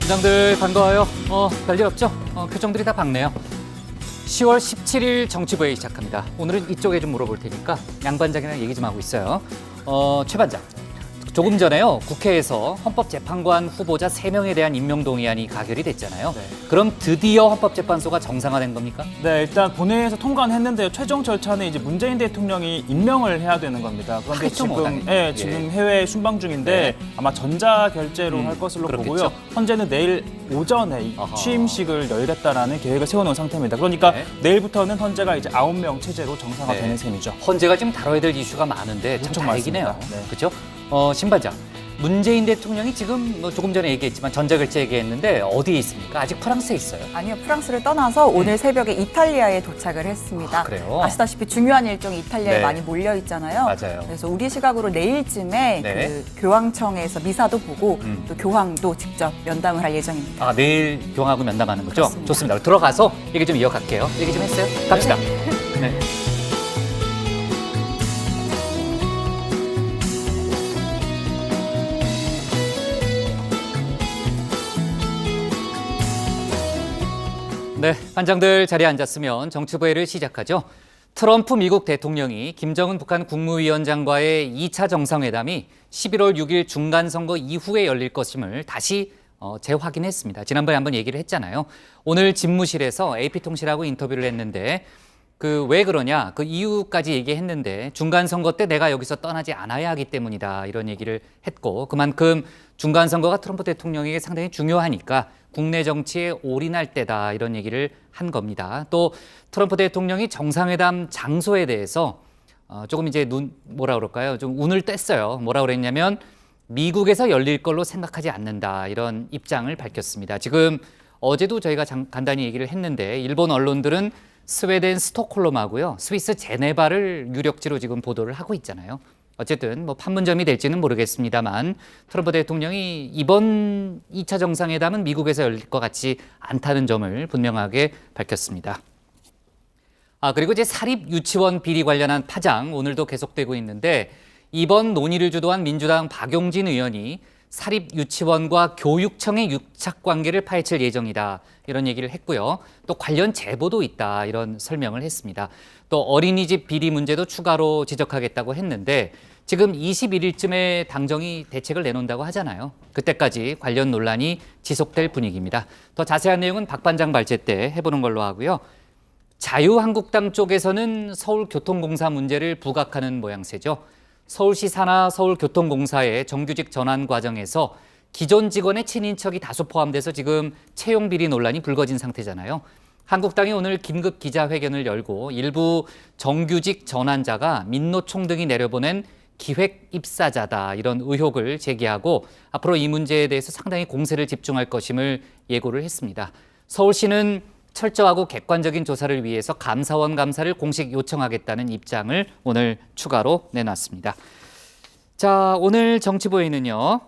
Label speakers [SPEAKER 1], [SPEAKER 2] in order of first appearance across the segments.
[SPEAKER 1] 반장들 반가워요. 별일 없죠? 표정들이 다 밝네요. 10월 17일 정치부회의 시작합니다. 오늘은 이쪽에 좀 물어볼 테니까 양 반장이랑 얘기 좀 하고 있어요. 최 반장, 조금 전에요. 국회에서 헌법재판관 후보자 3명에 대한 임명동의안이 가결이 됐잖아요.
[SPEAKER 2] 네.
[SPEAKER 1] 그럼 드디어 헌법재판소가 정상화된 겁니까?
[SPEAKER 2] 네, 일단 본회의에서 통과는 했는데요. 최종 절차는 이제 문재인 대통령이 임명을 해야 되는 겁니다. 그런데
[SPEAKER 1] 하겠죠, 뭐, 당연히.
[SPEAKER 2] 지금 해외 순방 중인데 아마 전자 결제로 할 것으로
[SPEAKER 1] 그렇겠죠.
[SPEAKER 2] 보고요. 현재는 내일 오전에 이
[SPEAKER 1] 어허.
[SPEAKER 2] 취임식을 열겠다라는 계획을 세워놓은 상태입니다. 그러니까
[SPEAKER 1] 네.
[SPEAKER 2] 내일부터는 헌재가 이제 9명 체제로 정상화되는
[SPEAKER 1] 네.
[SPEAKER 2] 셈이죠.
[SPEAKER 1] 헌재가 지금 다뤄야 될 이슈가 많은데 참
[SPEAKER 2] 엄청
[SPEAKER 1] 다행이네요.
[SPEAKER 2] 많습니다. 네.
[SPEAKER 1] 그렇죠? 신 반장, 문재인 대통령이 지금 조금 전에 얘기했지만 전자결제 얘기했는데 어디에 있습니까? 아직 프랑스에 있어요.
[SPEAKER 3] 아니요, 프랑스를 떠나서 오늘 새벽에 이탈리아에 도착을 했습니다.
[SPEAKER 1] 아, 그래요?
[SPEAKER 3] 아시다시피 중요한 일정이 이탈리아에
[SPEAKER 1] 네.
[SPEAKER 3] 많이 몰려 있잖아요.
[SPEAKER 1] 맞아요.
[SPEAKER 3] 그래서 우리 시각으로 내일쯤에
[SPEAKER 1] 네.
[SPEAKER 3] 그 교황청에서 미사도 보고 또 교황도 직접 면담을 할 예정입니다.
[SPEAKER 1] 아, 내일 교황하고 면담하는 거죠?
[SPEAKER 3] 그렇습니다.
[SPEAKER 1] 좋습니다. 들어가서 얘기 좀 이어갈게요. 얘기 좀 했어요? 갑시다. 네. 네, 반장들 자리에 앉았으면 정치부회를 시작하죠. 트럼프 미국 대통령이 김정은 북한 국무위원장과의 2차 정상회담이 11월 6일 중간선거 이후에 열릴 것임을 다시 재확인했습니다. 지난번에 한번 얘기를 했잖아요. 오늘 집무실에서 AP통신하고 인터뷰를 했는데 왜 그러냐, 그 이유까지 얘기했는데 중간선거 때 내가 여기서 떠나지 않아야 하기 때문이다 이런 얘기를 했고, 그만큼 중간선거가 트럼프 대통령에게 상당히 중요하니까 국내 정치에 올인할 때다 이런 얘기를 한 겁니다. 또 트럼프 대통령이 정상회담 장소에 대해서 조금 이제 뭐라 그럴까요? 좀 운을 뗐어요. 뭐라 그랬냐면 미국에서 열릴 걸로 생각하지 않는다 이런 입장을 밝혔습니다. 지금 어제도 저희가 간단히 얘기를 했는데 일본 언론들은 스웨덴 스톡홀름하고요, 스위스 제네바를 유력지로 지금 보도를 하고 있잖아요. 어쨌든 판문점이 될지는 모르겠습니다만 트럼프 대통령이 이번 2차 정상회담은 미국에서 열릴 것 같지 않다는 점을 분명하게 밝혔습니다. 그리고 이제 사립 유치원 비리 관련한 파장 오늘도 계속되고 있는데, 이번 논의를 주도한 민주당 박용진 의원이 사립 유치원과 교육청의 유착 관계를 파헤칠 예정이다 이런 얘기를 했고요. 또 관련 제보도 있다 이런 설명을 했습니다. 또 어린이집 비리 문제도 추가로 지적하겠다고 했는데 지금 21일쯤에 당정이 대책을 내놓는다고 하잖아요. 그때까지 관련 논란이 지속될 분위기입니다. 더 자세한 내용은 박 반장 발제 때 해보는 걸로 하고요. 자유한국당 쪽에서는 서울교통공사 문제를 부각하는 모양새죠. 서울시 산하 서울교통공사의 정규직 전환 과정에서 기존 직원의 친인척이 다수 포함돼서 지금 채용 비리 논란이 불거진 상태잖아요. 한국당이 오늘 긴급 기자회견을 열고 일부 정규직 전환자가 민노총 등이 내려보낸 기획 입사자다 이런 의혹을 제기하고 앞으로 이 문제에 대해서 상당히 공세를 집중할 것임을 예고를 했습니다. 서울시는 철저하고 객관적인 조사를 위해서 감사원 감사를 공식 요청하겠다는 입장을 오늘 추가로 내놨습니다. 자, 오늘 정치부회의는요.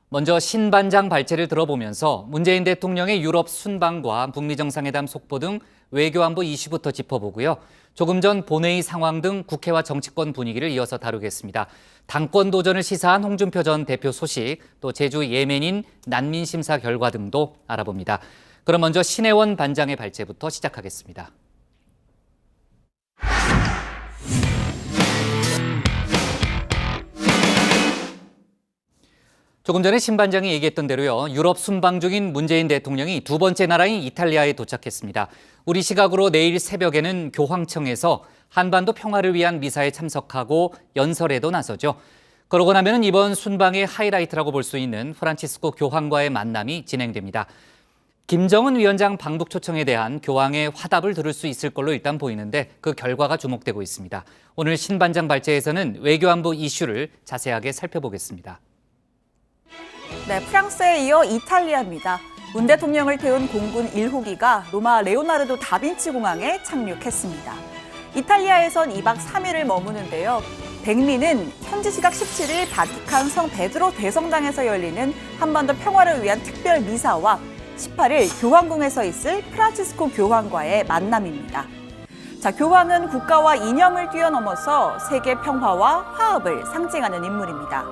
[SPEAKER 1] 먼저 신 반장 발제를 들어보면서 문재인 대통령의 유럽 순방과 북미 정상회담 속보 등 외교안보 이슈부터 짚어보고요. 조금 전 본회의 상황 등 국회와 정치권 분위기를 이어서 다루겠습니다. 당권 도전을 시사한 홍준표 전 대표 소식, 또 제주 예멘인 난민 심사 결과 등도 알아봅니다. 그럼 먼저 신혜원 반장의 발제부터 시작하겠습니다. 조금 전에 신 반장이 얘기했던 대로요. 유럽 순방 중인 문재인 대통령이 두 번째 나라인 이탈리아에 도착했습니다. 우리 시각으로 내일 새벽에는 교황청에서 한반도 평화를 위한 미사에 참석하고 연설에도 나서죠. 그러고 나면 이번 순방의 하이라이트라고 볼 수 있는 프란치스코 교황과의 만남이 진행됩니다. 김정은 위원장 방북 초청에 대한 교황의 화답을 들을 수 있을 걸로 일단 보이는데 그 결과가 주목되고 있습니다. 오늘 신 반장 발제에서는 외교안보 이슈를 자세하게 살펴보겠습니다.
[SPEAKER 3] 네, 프랑스에 이어 이탈리아입니다. 문 대통령을 태운 공군 1호기가 로마 레오나르도 다빈치 공항에 착륙했습니다. 이탈리아에선 2박 3일을 머무는데요. 백미는 현지 시각 17일 바티칸 성 베드로 대성당에서 열리는 한반도 평화를 위한 특별 미사와 18일 교황궁에서 있을 프란치스코 교황과의 만남입니다. 자, 교황은 국가와 이념을 뛰어넘어서 세계 평화와 화합을 상징하는 인물입니다.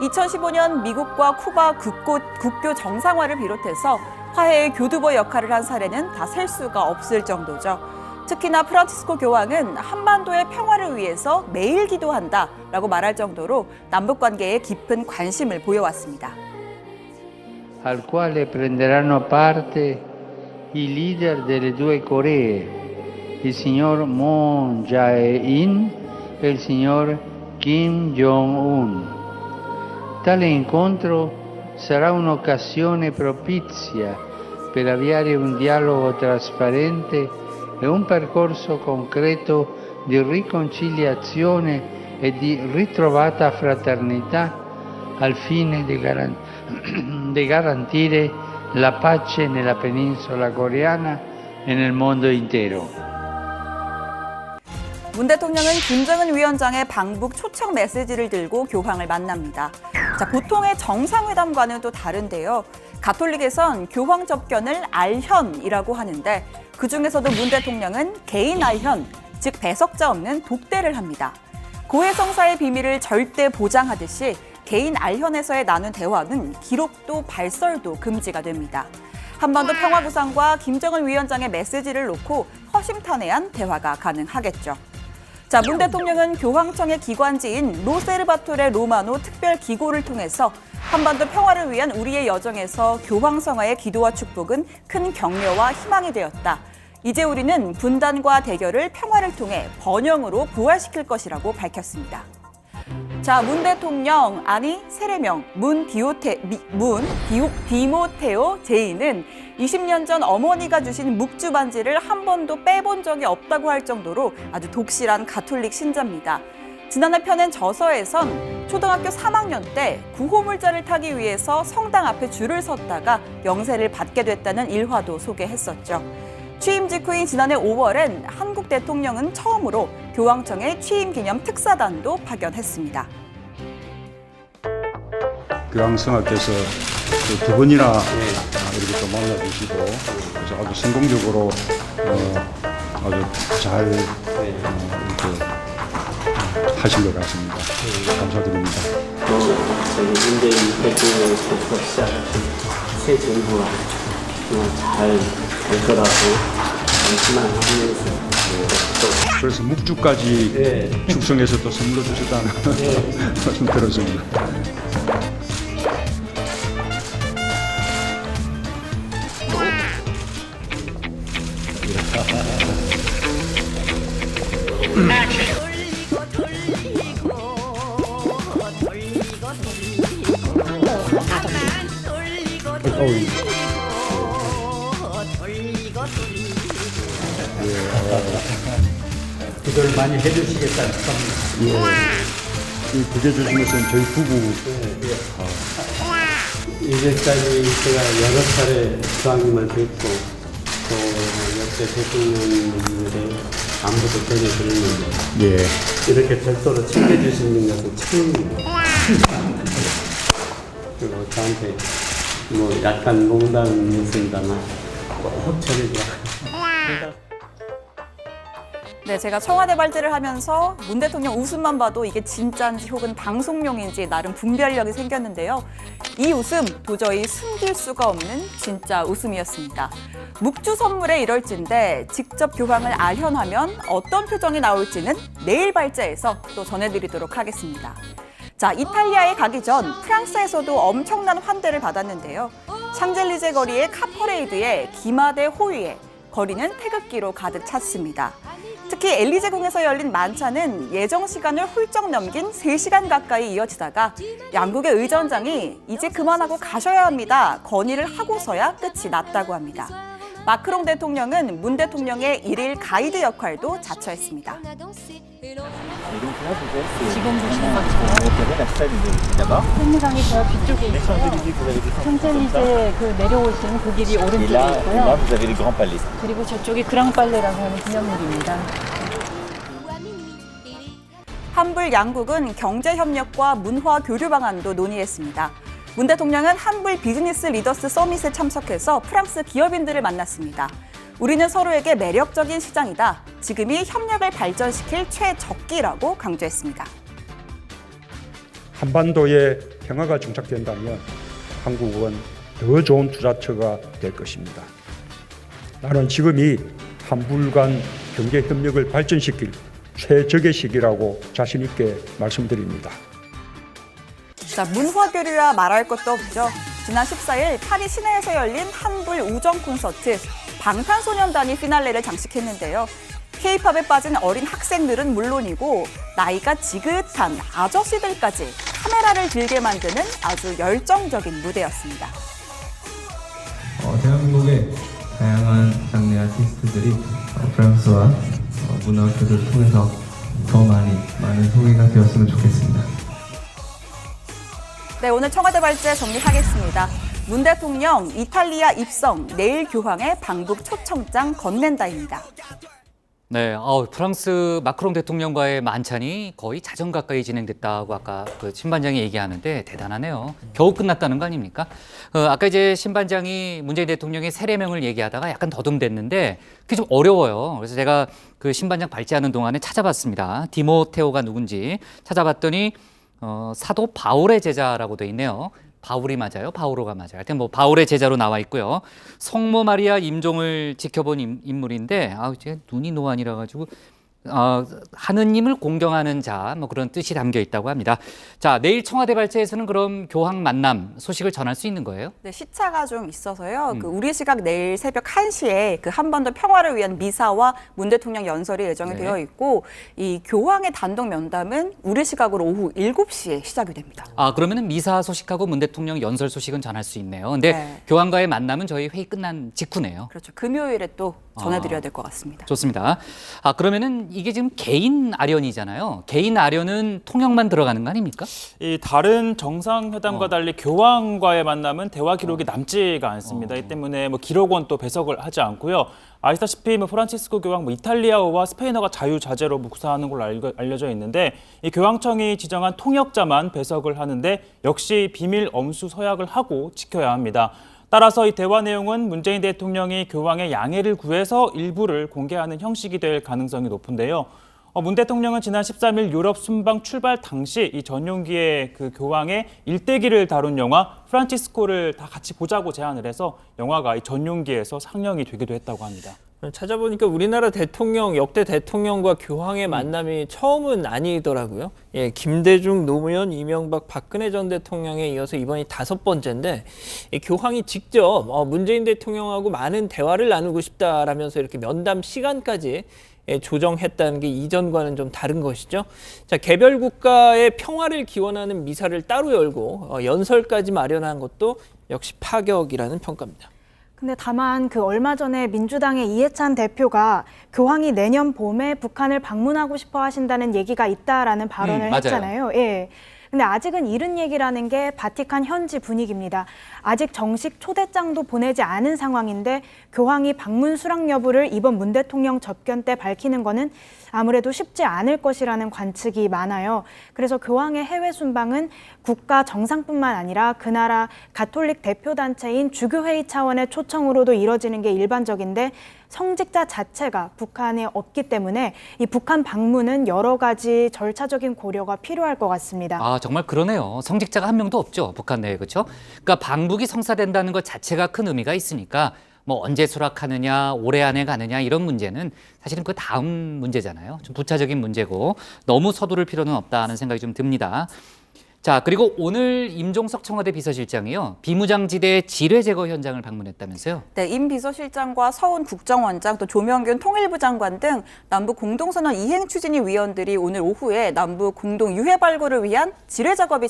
[SPEAKER 3] 2015년 미국과 쿠바 국교 정상화를 비롯해서 화해의 교두보 역할을 한 사례는 다 셀 수가 없을 정도죠. 특히나 프란치스코 교황은 한반도의 평화를 위해서 매일 기도한다라고 말할 정도로 남북 관계에 깊은 관심을 보여왔습니다.
[SPEAKER 4] al quale prenderanno parte i leader delle due Coree, il signor Moon Jae-in e il signor Kim Jong-un. Tale incontro sarà un'occasione propizia per avviare un dialogo trasparente e un percorso concreto di riconciliazione e di ritrovata fraternità al fine di garantire la pace nella penisola coreana e nel mondo intero.
[SPEAKER 3] 문 대통령은 김정은 위원장의 방북 초청 메시지를 들고 교황을 만납니다. 자, 보통의 정상회담과는 또 다른데요. 가톨릭에선 교황 접견을 알현이라고 하는데 그중에서도 문 대통령은 개인 알현, 즉 배석자 없는 독대를 합니다. 고해성사의 비밀을 절대 보장하듯이 개인 알현에서의 나눈 대화는 기록도 발설도 금지가 됩니다. 한반도 평화구상과 김정은 위원장의 메시지를 놓고 허심탄회한 대화가 가능하겠죠. 자, 문 대통령은 교황청의 기관지인 로세르바토레 로마노 특별기고를 통해서 한반도 평화를 위한 우리의 여정에서 교황성화의 기도와 축복은 큰 격려와 희망이 되었다. 이제 우리는 분단과 대결을 평화를 통해 번영으로 부활시킬 것이라고 밝혔습니다. 자, 문 대통령, 아니 세례명 문 디모테오 제2는 20년 전 어머니가 주신 묵주 반지를 한 번도 빼본 적이 없다고 할 정도로 아주 독실한 가톨릭 신자입니다. 지난해 펴낸 저서에선 초등학교 3학년 때 구호물자를 타기 위해서 성당 앞에 줄을 섰다가 영세를 받게 됐다는 일화도 소개했었죠. 취임 직후인 지난해 5월엔 한국 대통령은 처음으로 교황청의 취임 기념 특사단도 파견했습니다.
[SPEAKER 5] 교황성하께서 두 번이나 이렇게 또 만나주시고 그래서 아주 성공적으로 아주 잘 이렇게 하신 것 같습니다. 감사드립니다.
[SPEAKER 6] 저희 문재인 대통령부터 시작하신 새 정부가 잘 될 거라고 희망하면서
[SPEAKER 5] 그래서 묵주까지 축성해서 또 선물로 주셨다는 말씀 들었습니다.
[SPEAKER 4] 기도를 많이 해주시겠다는 겁니다.
[SPEAKER 5] 이 부재 주신 것은 저희 부부
[SPEAKER 6] 이제까지 제가 여러 차례 교황님을 뵙고 또 역대 대통령님들의 안부도 전해드렸는데 이렇게 별도로 챙겨주시는 것은 처음입니다. 그리고 저한테 뭐 약간 농담이었습니다만 꼭 전해주라.
[SPEAKER 3] 네, 제가 청와대 발제를 하면서 문 대통령 웃음만 봐도 이게 진짜인지 혹은 방송용인지 나름 분별력이 생겼는데요. 이 웃음 도저히 숨길 수가 없는 진짜 웃음이었습니다. 묵주 선물에 이럴진데 직접 교황을 알현하면 어떤 표정이 나올지는 내일 발제에서 또 전해드리도록 하겠습니다. 자, 이탈리아에 가기 전 프랑스에서도 엄청난 환대를 받았는데요. 샹젤리제 거리의 카퍼레이드에 기마대 호위에 거리는 태극기로 가득 찼습니다. 특히 엘리제궁에서 열린 만찬은 예정 시간을 훌쩍 넘긴 3시간 가까이 이어지다가 양국의 의전장이 이제 그만하고 가셔야 합니다. 건의를 하고서야 끝이 났다고 합니다. 마크롱 대통령은 문 대통령의 일일 가이드 역할도 자처했습니다.
[SPEAKER 7] 지금 보시는 것처럼 현무장이 저 뒤쪽에 있고요. 샹젤리제 그 내려오시는 그 길이 오른쪽에 있고요. 그리고 저쪽이 그랑팔레라고 하는 기념물입니다.
[SPEAKER 3] 한불 양국은 경제협력과 문화 교류 방안도 논의했습니다. 문 대통령은 한불 비즈니스 리더스 서밋에 참석해서 프랑스 기업인들을 만났습니다. 우리는 서로에게 매력적인 시장이다. 지금이 협력을 발전시킬 최적기라고 강조했습니다.
[SPEAKER 5] 한반도의 평화가 정착된다면 한국은 더 좋은 투자처가 될 것입니다. 나는 지금이 한불 간 경제 협력을 발전시킬 최적의 시기라고 자신 있게 말씀드립니다.
[SPEAKER 3] 자, 문화교류라 말할 것도 없죠. 지난 14일 파리 시내에서 열린 한불 우정 콘서트 방탄소년단이 피날레를 장식했는데요. K-팝에 빠진 어린 학생들은 물론이고 나이가 지긋한 아저씨들까지 카메라를 들게 만드는 아주 열정적인 무대였습니다.
[SPEAKER 8] 대한민국의 다양한 장르 아티스트들이 프랑스와 문화 교류를 통해서 더 많은 소개가 되었으면 좋겠습니다.
[SPEAKER 3] 네, 오늘 청와대 발제 정리하겠습니다. 문 대통령 이탈리아 입성, 내일 교황의 방북 초청장 건넨다입니다.
[SPEAKER 1] 네, 프랑스 마크롱 대통령과의 만찬이 거의 자정 가까이 진행됐다고 아까 그 신반장이 얘기하는데 대단하네요. 겨우 끝났다는 거 아닙니까? 아까 이제 신반장이 문재인 대통령의 세례명을 얘기하다가 약간 더듬댔는데 그게 좀 어려워요. 그래서 제가 그 신반장 발제하는 동안에 찾아봤습니다. 디모테오가 누군지 찾아봤더니 사도 바울의 제자라고 돼 있네요. 바울이 맞아요? 바오로가 맞아요? 하여튼 뭐 바울의 제자로 나와 있고요. 성모 마리아 임종을 지켜본 인물인데 제가 눈이 노안이라 가지고 하느님을 공경하는 자, 뭐 그런 뜻이 담겨 있다고 합니다. 자, 내일 청와대 발제에서는 그럼 교황 만남 소식을 전할 수 있는 거예요?
[SPEAKER 3] 네, 시차가 좀 있어서요. 그 우리 시각 내일 새벽 1시에 그 한반도 평화를 위한 미사와 문 대통령 연설이 예정이 되어 있고 이 교황의 단독 면담은 우리 시각으로 오후 7시에 시작이 됩니다.
[SPEAKER 1] 그러면은 미사 소식하고 문 대통령 연설 소식은 전할 수 있네요. 근데 교황과의 만남은 저희 회의 끝난 직후네요.
[SPEAKER 3] 그렇죠. 금요일에 또 전해드려야 될 것 같습니다.
[SPEAKER 1] 좋습니다. 그러면은 이게 지금 개인 아련이잖아요. 개인 아련은 통역만 들어가는 거 아닙니까?
[SPEAKER 2] 이 다른 정상회담과 달리 교황과의 만남은 대화 기록이 남지가 않습니다. 이 때문에 뭐 기록원 또 배석을 하지 않고요. 아시다시피 프란치스코 교황 이탈리아어와 스페인어가 자유자재로 묵사하는 걸로 알려져 있는데 이 교황청이 지정한 통역자만 배석을 하는데 역시 비밀 엄수 서약을 하고 지켜야 합니다. 따라서 이 대화 내용은 문재인 대통령이 교황의 양해를 구해서 일부를 공개하는 형식이 될 가능성이 높은데요. 문 대통령은 지난 13일 유럽 순방 출발 당시 이 전용기의 그 교황의 일대기를 다룬 영화 프란치스코를 다 같이 보자고 제안을 해서 영화가 이 전용기에서 상영이 되기도 했다고 합니다.
[SPEAKER 9] 찾아보니까 우리나라 역대 대통령과 교황의 만남이 처음은 아니더라고요. 김대중, 노무현, 이명박, 박근혜 전 대통령에 이어서 이번이 5번째인데 교황이 직접 문재인 대통령하고 많은 대화를 나누고 싶다라면서 이렇게 면담 시간까지 조정했다는 게 이전과는 좀 다른 것이죠. 자, 개별 국가의 평화를 기원하는 미사를 따로 열고 연설까지 마련한 것도 역시 파격이라는 평가입니다.
[SPEAKER 10] 근데 다만 그 얼마 전에 민주당의 이해찬 대표가 교황이 내년 봄에 북한을 방문하고 싶어 하신다는 얘기가 있다라는 발언을 했잖아요. 예. 근데 아직은 이른 얘기라는 게 바티칸 현지 분위기입니다. 아직 정식 초대장도 보내지 않은 상황인데 교황이 방문 수락 여부를 이번 문 대통령 접견 때 밝히는 거는 아무래도 쉽지 않을 것이라는 관측이 많아요. 그래서 교황의 해외 순방은 국가 정상뿐만 아니라 그 나라 가톨릭 대표단체인 주교회의 차원의 초청으로도 이뤄지는 게 일반적인데 성직자 자체가 북한에 없기 때문에 이 북한 방문은 여러 가지 절차적인 고려가 필요할 것 같습니다.
[SPEAKER 1] 정말 그러네요. 성직자가 한 명도 없죠. 북한 내에. 그렇죠? 그러니까 방북이 성사된다는 것 자체가 큰 의미가 있으니까 뭐 언제 수락하느냐, 올해 안에 가느냐 이런 문제는 사실은 그 다음 문제잖아요. 좀 부차적인 문제고 너무 서두를 필요는 없다는 생각이 좀 듭니다. 자, 그리고 오늘 임종석 청와대 비서실장이요. 비무장지대 지뢰 제거 현장을 방문했다면서요?
[SPEAKER 3] 네, 임 비서실장과 서훈 국정원장 또 조명균 통일부 장관 등 남북 공동선언 이행 추진위 위원들이 오늘 오후에 남북 공동 유해 발굴을 위한 지뢰 작업이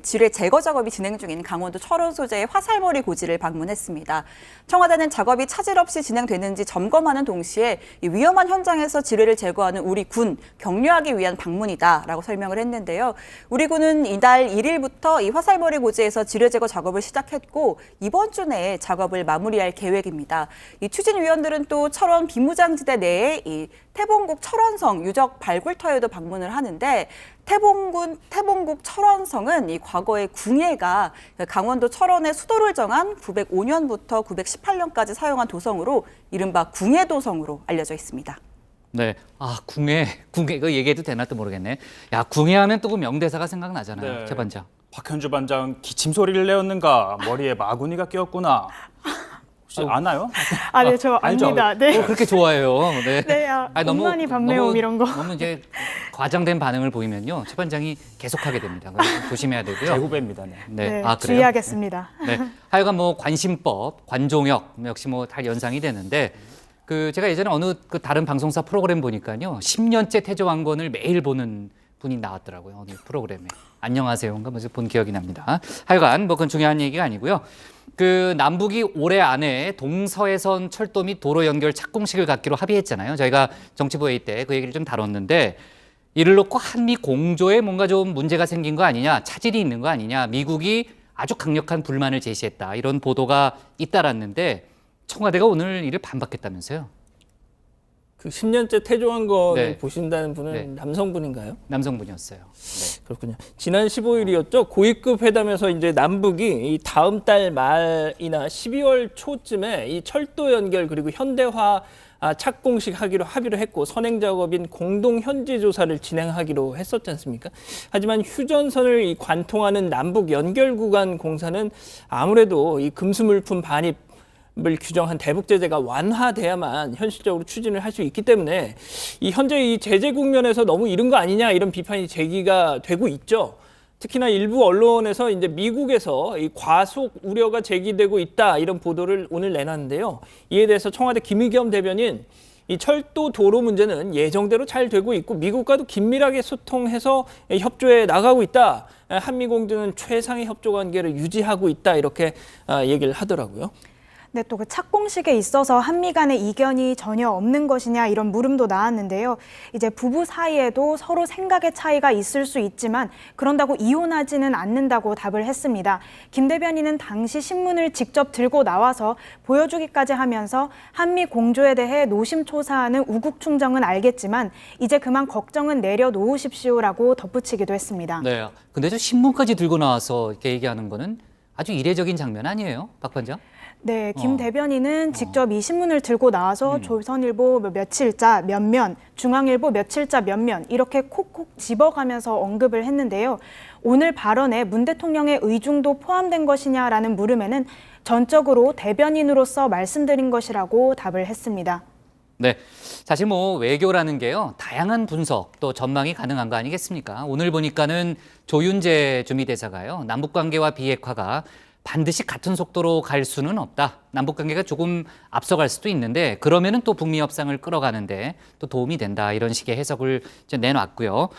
[SPEAKER 3] 지뢰 제거 작업이 진행 중인 강원도 철원 소재의 화살머리 고지를 방문했습니다. 청와대는 작업이 차질 없이 진행되는지 점검하는 동시에 이 위험한 현장에서 지뢰를 제거하는 우리 군 격려하기 위한 방문이다라고 설명을 했는데요. 우리 군은 이달 1일부터 이 화살머리 고지에서 지뢰 제거 작업을 시작했고 이번 주 내에 작업을 마무리할 계획입니다. 이 추진위원들은 또 철원 비무장지대 내에 이 태봉국 철원성 유적 발굴터에도 방문을 하는데 태봉국 철원성은 이 과거의 궁예가 강원도 철원의 수도를 정한 905년부터 918년까지 사용한 도성으로 이른바 궁예도성으로 알려져 있습니다.
[SPEAKER 1] 네, 궁예 그 얘기해도 되나 또 모르겠네. 야, 궁예하면 또 그 명대사가 생각나잖아요.
[SPEAKER 2] 네.
[SPEAKER 1] 최반장.
[SPEAKER 2] 박현주 반장 기침 소리를 내었는가? 머리에 마구니가 끼었구나. 혹시 아나요?
[SPEAKER 10] 아, 네, 저
[SPEAKER 2] 알죠?
[SPEAKER 10] 압니다. 네.
[SPEAKER 1] 그렇게 좋아해요. 네.
[SPEAKER 10] 네, 온난이 반매움 이런 거.
[SPEAKER 1] 너무 이제 과장된 반응을 보이면요, 최 반장이 계속하게 됩니다. 그래서 조심해야 되고요.
[SPEAKER 2] 제 후배입니다. 네.
[SPEAKER 1] 네,
[SPEAKER 10] 네,
[SPEAKER 1] 그래요?
[SPEAKER 10] 주의하겠습니다.
[SPEAKER 1] 네. 하여간 뭐 관심법, 관종역 역시 뭐 다 연상이 되는데 제가 예전에 어느 다른 방송사 프로그램 보니까요, 10년째 태조왕건을 매일 보는 분이 나왔더라고요. 어느 프로그램에. 안녕하세요인가 먼저 본 기억이 납니다. 하여간 뭐 그건 중요한 얘기가 아니고요. 남북이 올해 안에 동서해선 철도 및 도로 연결 착공식을 갖기로 합의했잖아요. 저희가 정치부 회의 때 그 얘기를 좀 다뤘는데, 이를 놓고 한미 공조에 뭔가 좀 문제가 생긴 거 아니냐, 차질이 있는 거 아니냐, 미국이 아주 강력한 불만을 제시했다, 이런 보도가 잇따랐는데 청와대가 오늘 이를 반박했다면서요.
[SPEAKER 9] 그 10년째 태조왕건을
[SPEAKER 1] 네.
[SPEAKER 9] 보신다는 분은
[SPEAKER 1] 네.
[SPEAKER 9] 남성분인가요?
[SPEAKER 1] 남성분이었어요. 네.
[SPEAKER 9] 그렇군요. 지난 15일이었죠. 고위급 회담에서 이제 남북이 이 다음 달 말이나 12월 초쯤에 이 철도 연결 그리고 현대화 착공식 하기로 합의를 했고, 선행 작업인 공동 현지 조사를 진행하기로 했었지 않습니까? 하지만 휴전선을 이 관통하는 남북 연결 구간 공사는 아무래도 이 금수물품 반입 을 규정한 대북 제재가 완화돼야만 현실적으로 추진을 할 수 있기 때문에 이 현재 이 제재 국면에서 너무 이른 거 아니냐, 이런 비판이 제기가 되고 있죠. 특히나 일부 언론에서 이제 미국에서 이 과속 우려가 제기되고 있다, 이런 보도를 오늘 내놨는데요. 이에 대해서 청와대 김의겸 대변인, 이 철도 도로 문제는 예정대로 잘 되고 있고 미국과도 긴밀하게 소통해서 협조해 나가고 있다. 한미 공조는 최상의 협조 관계를 유지하고 있다, 이렇게 얘기를 하더라고요.
[SPEAKER 10] 네, 또 그 착공식에 있어서 한미 간의 이견이 전혀 없는 것이냐, 이런 물음도 나왔는데요. 이제 부부 사이에도 서로 생각의 차이가 있을 수 있지만 그런다고 이혼하지는 않는다고 답을 했습니다. 김 대변인은 당시 신문을 직접 들고 나와서 보여주기까지 하면서 한미 공조에 대해 노심초사하는 우국 충정은 알겠지만 이제 그만 걱정은 내려놓으십시오라고 덧붙이기도 했습니다.
[SPEAKER 1] 네. 근데 저 신문까지 들고 나와서 이렇게 얘기하는 거는 아주 이례적인 장면 아니에요, 박 반장?
[SPEAKER 10] 네, 김 대변인은 직접 이 신문을 들고 나와서 조선일보 며칠자 몇면, 중앙일보 며칠자 몇면 이렇게 콕콕 집어가면서 언급을 했는데요. 오늘 발언에 문 대통령의 의중도 포함된 것이냐라는 물음에는 전적으로 대변인으로서 말씀드린 것이라고 답을 했습니다.
[SPEAKER 1] 네, 사실 뭐 외교라는 게요, 다양한 분석 또 전망이 가능한 거 아니겠습니까? 오늘 보니까는 조윤재 주미대사가요, 남북관계와 비핵화가 반드시 같은 속도로 갈 수는 없다. 남북관계가 조금 앞서갈 수도 있는데 그러면은 또 북미 협상을 끌어가는데 또 도움이 된다. 이런 식의 해석을 이제 내놨고요.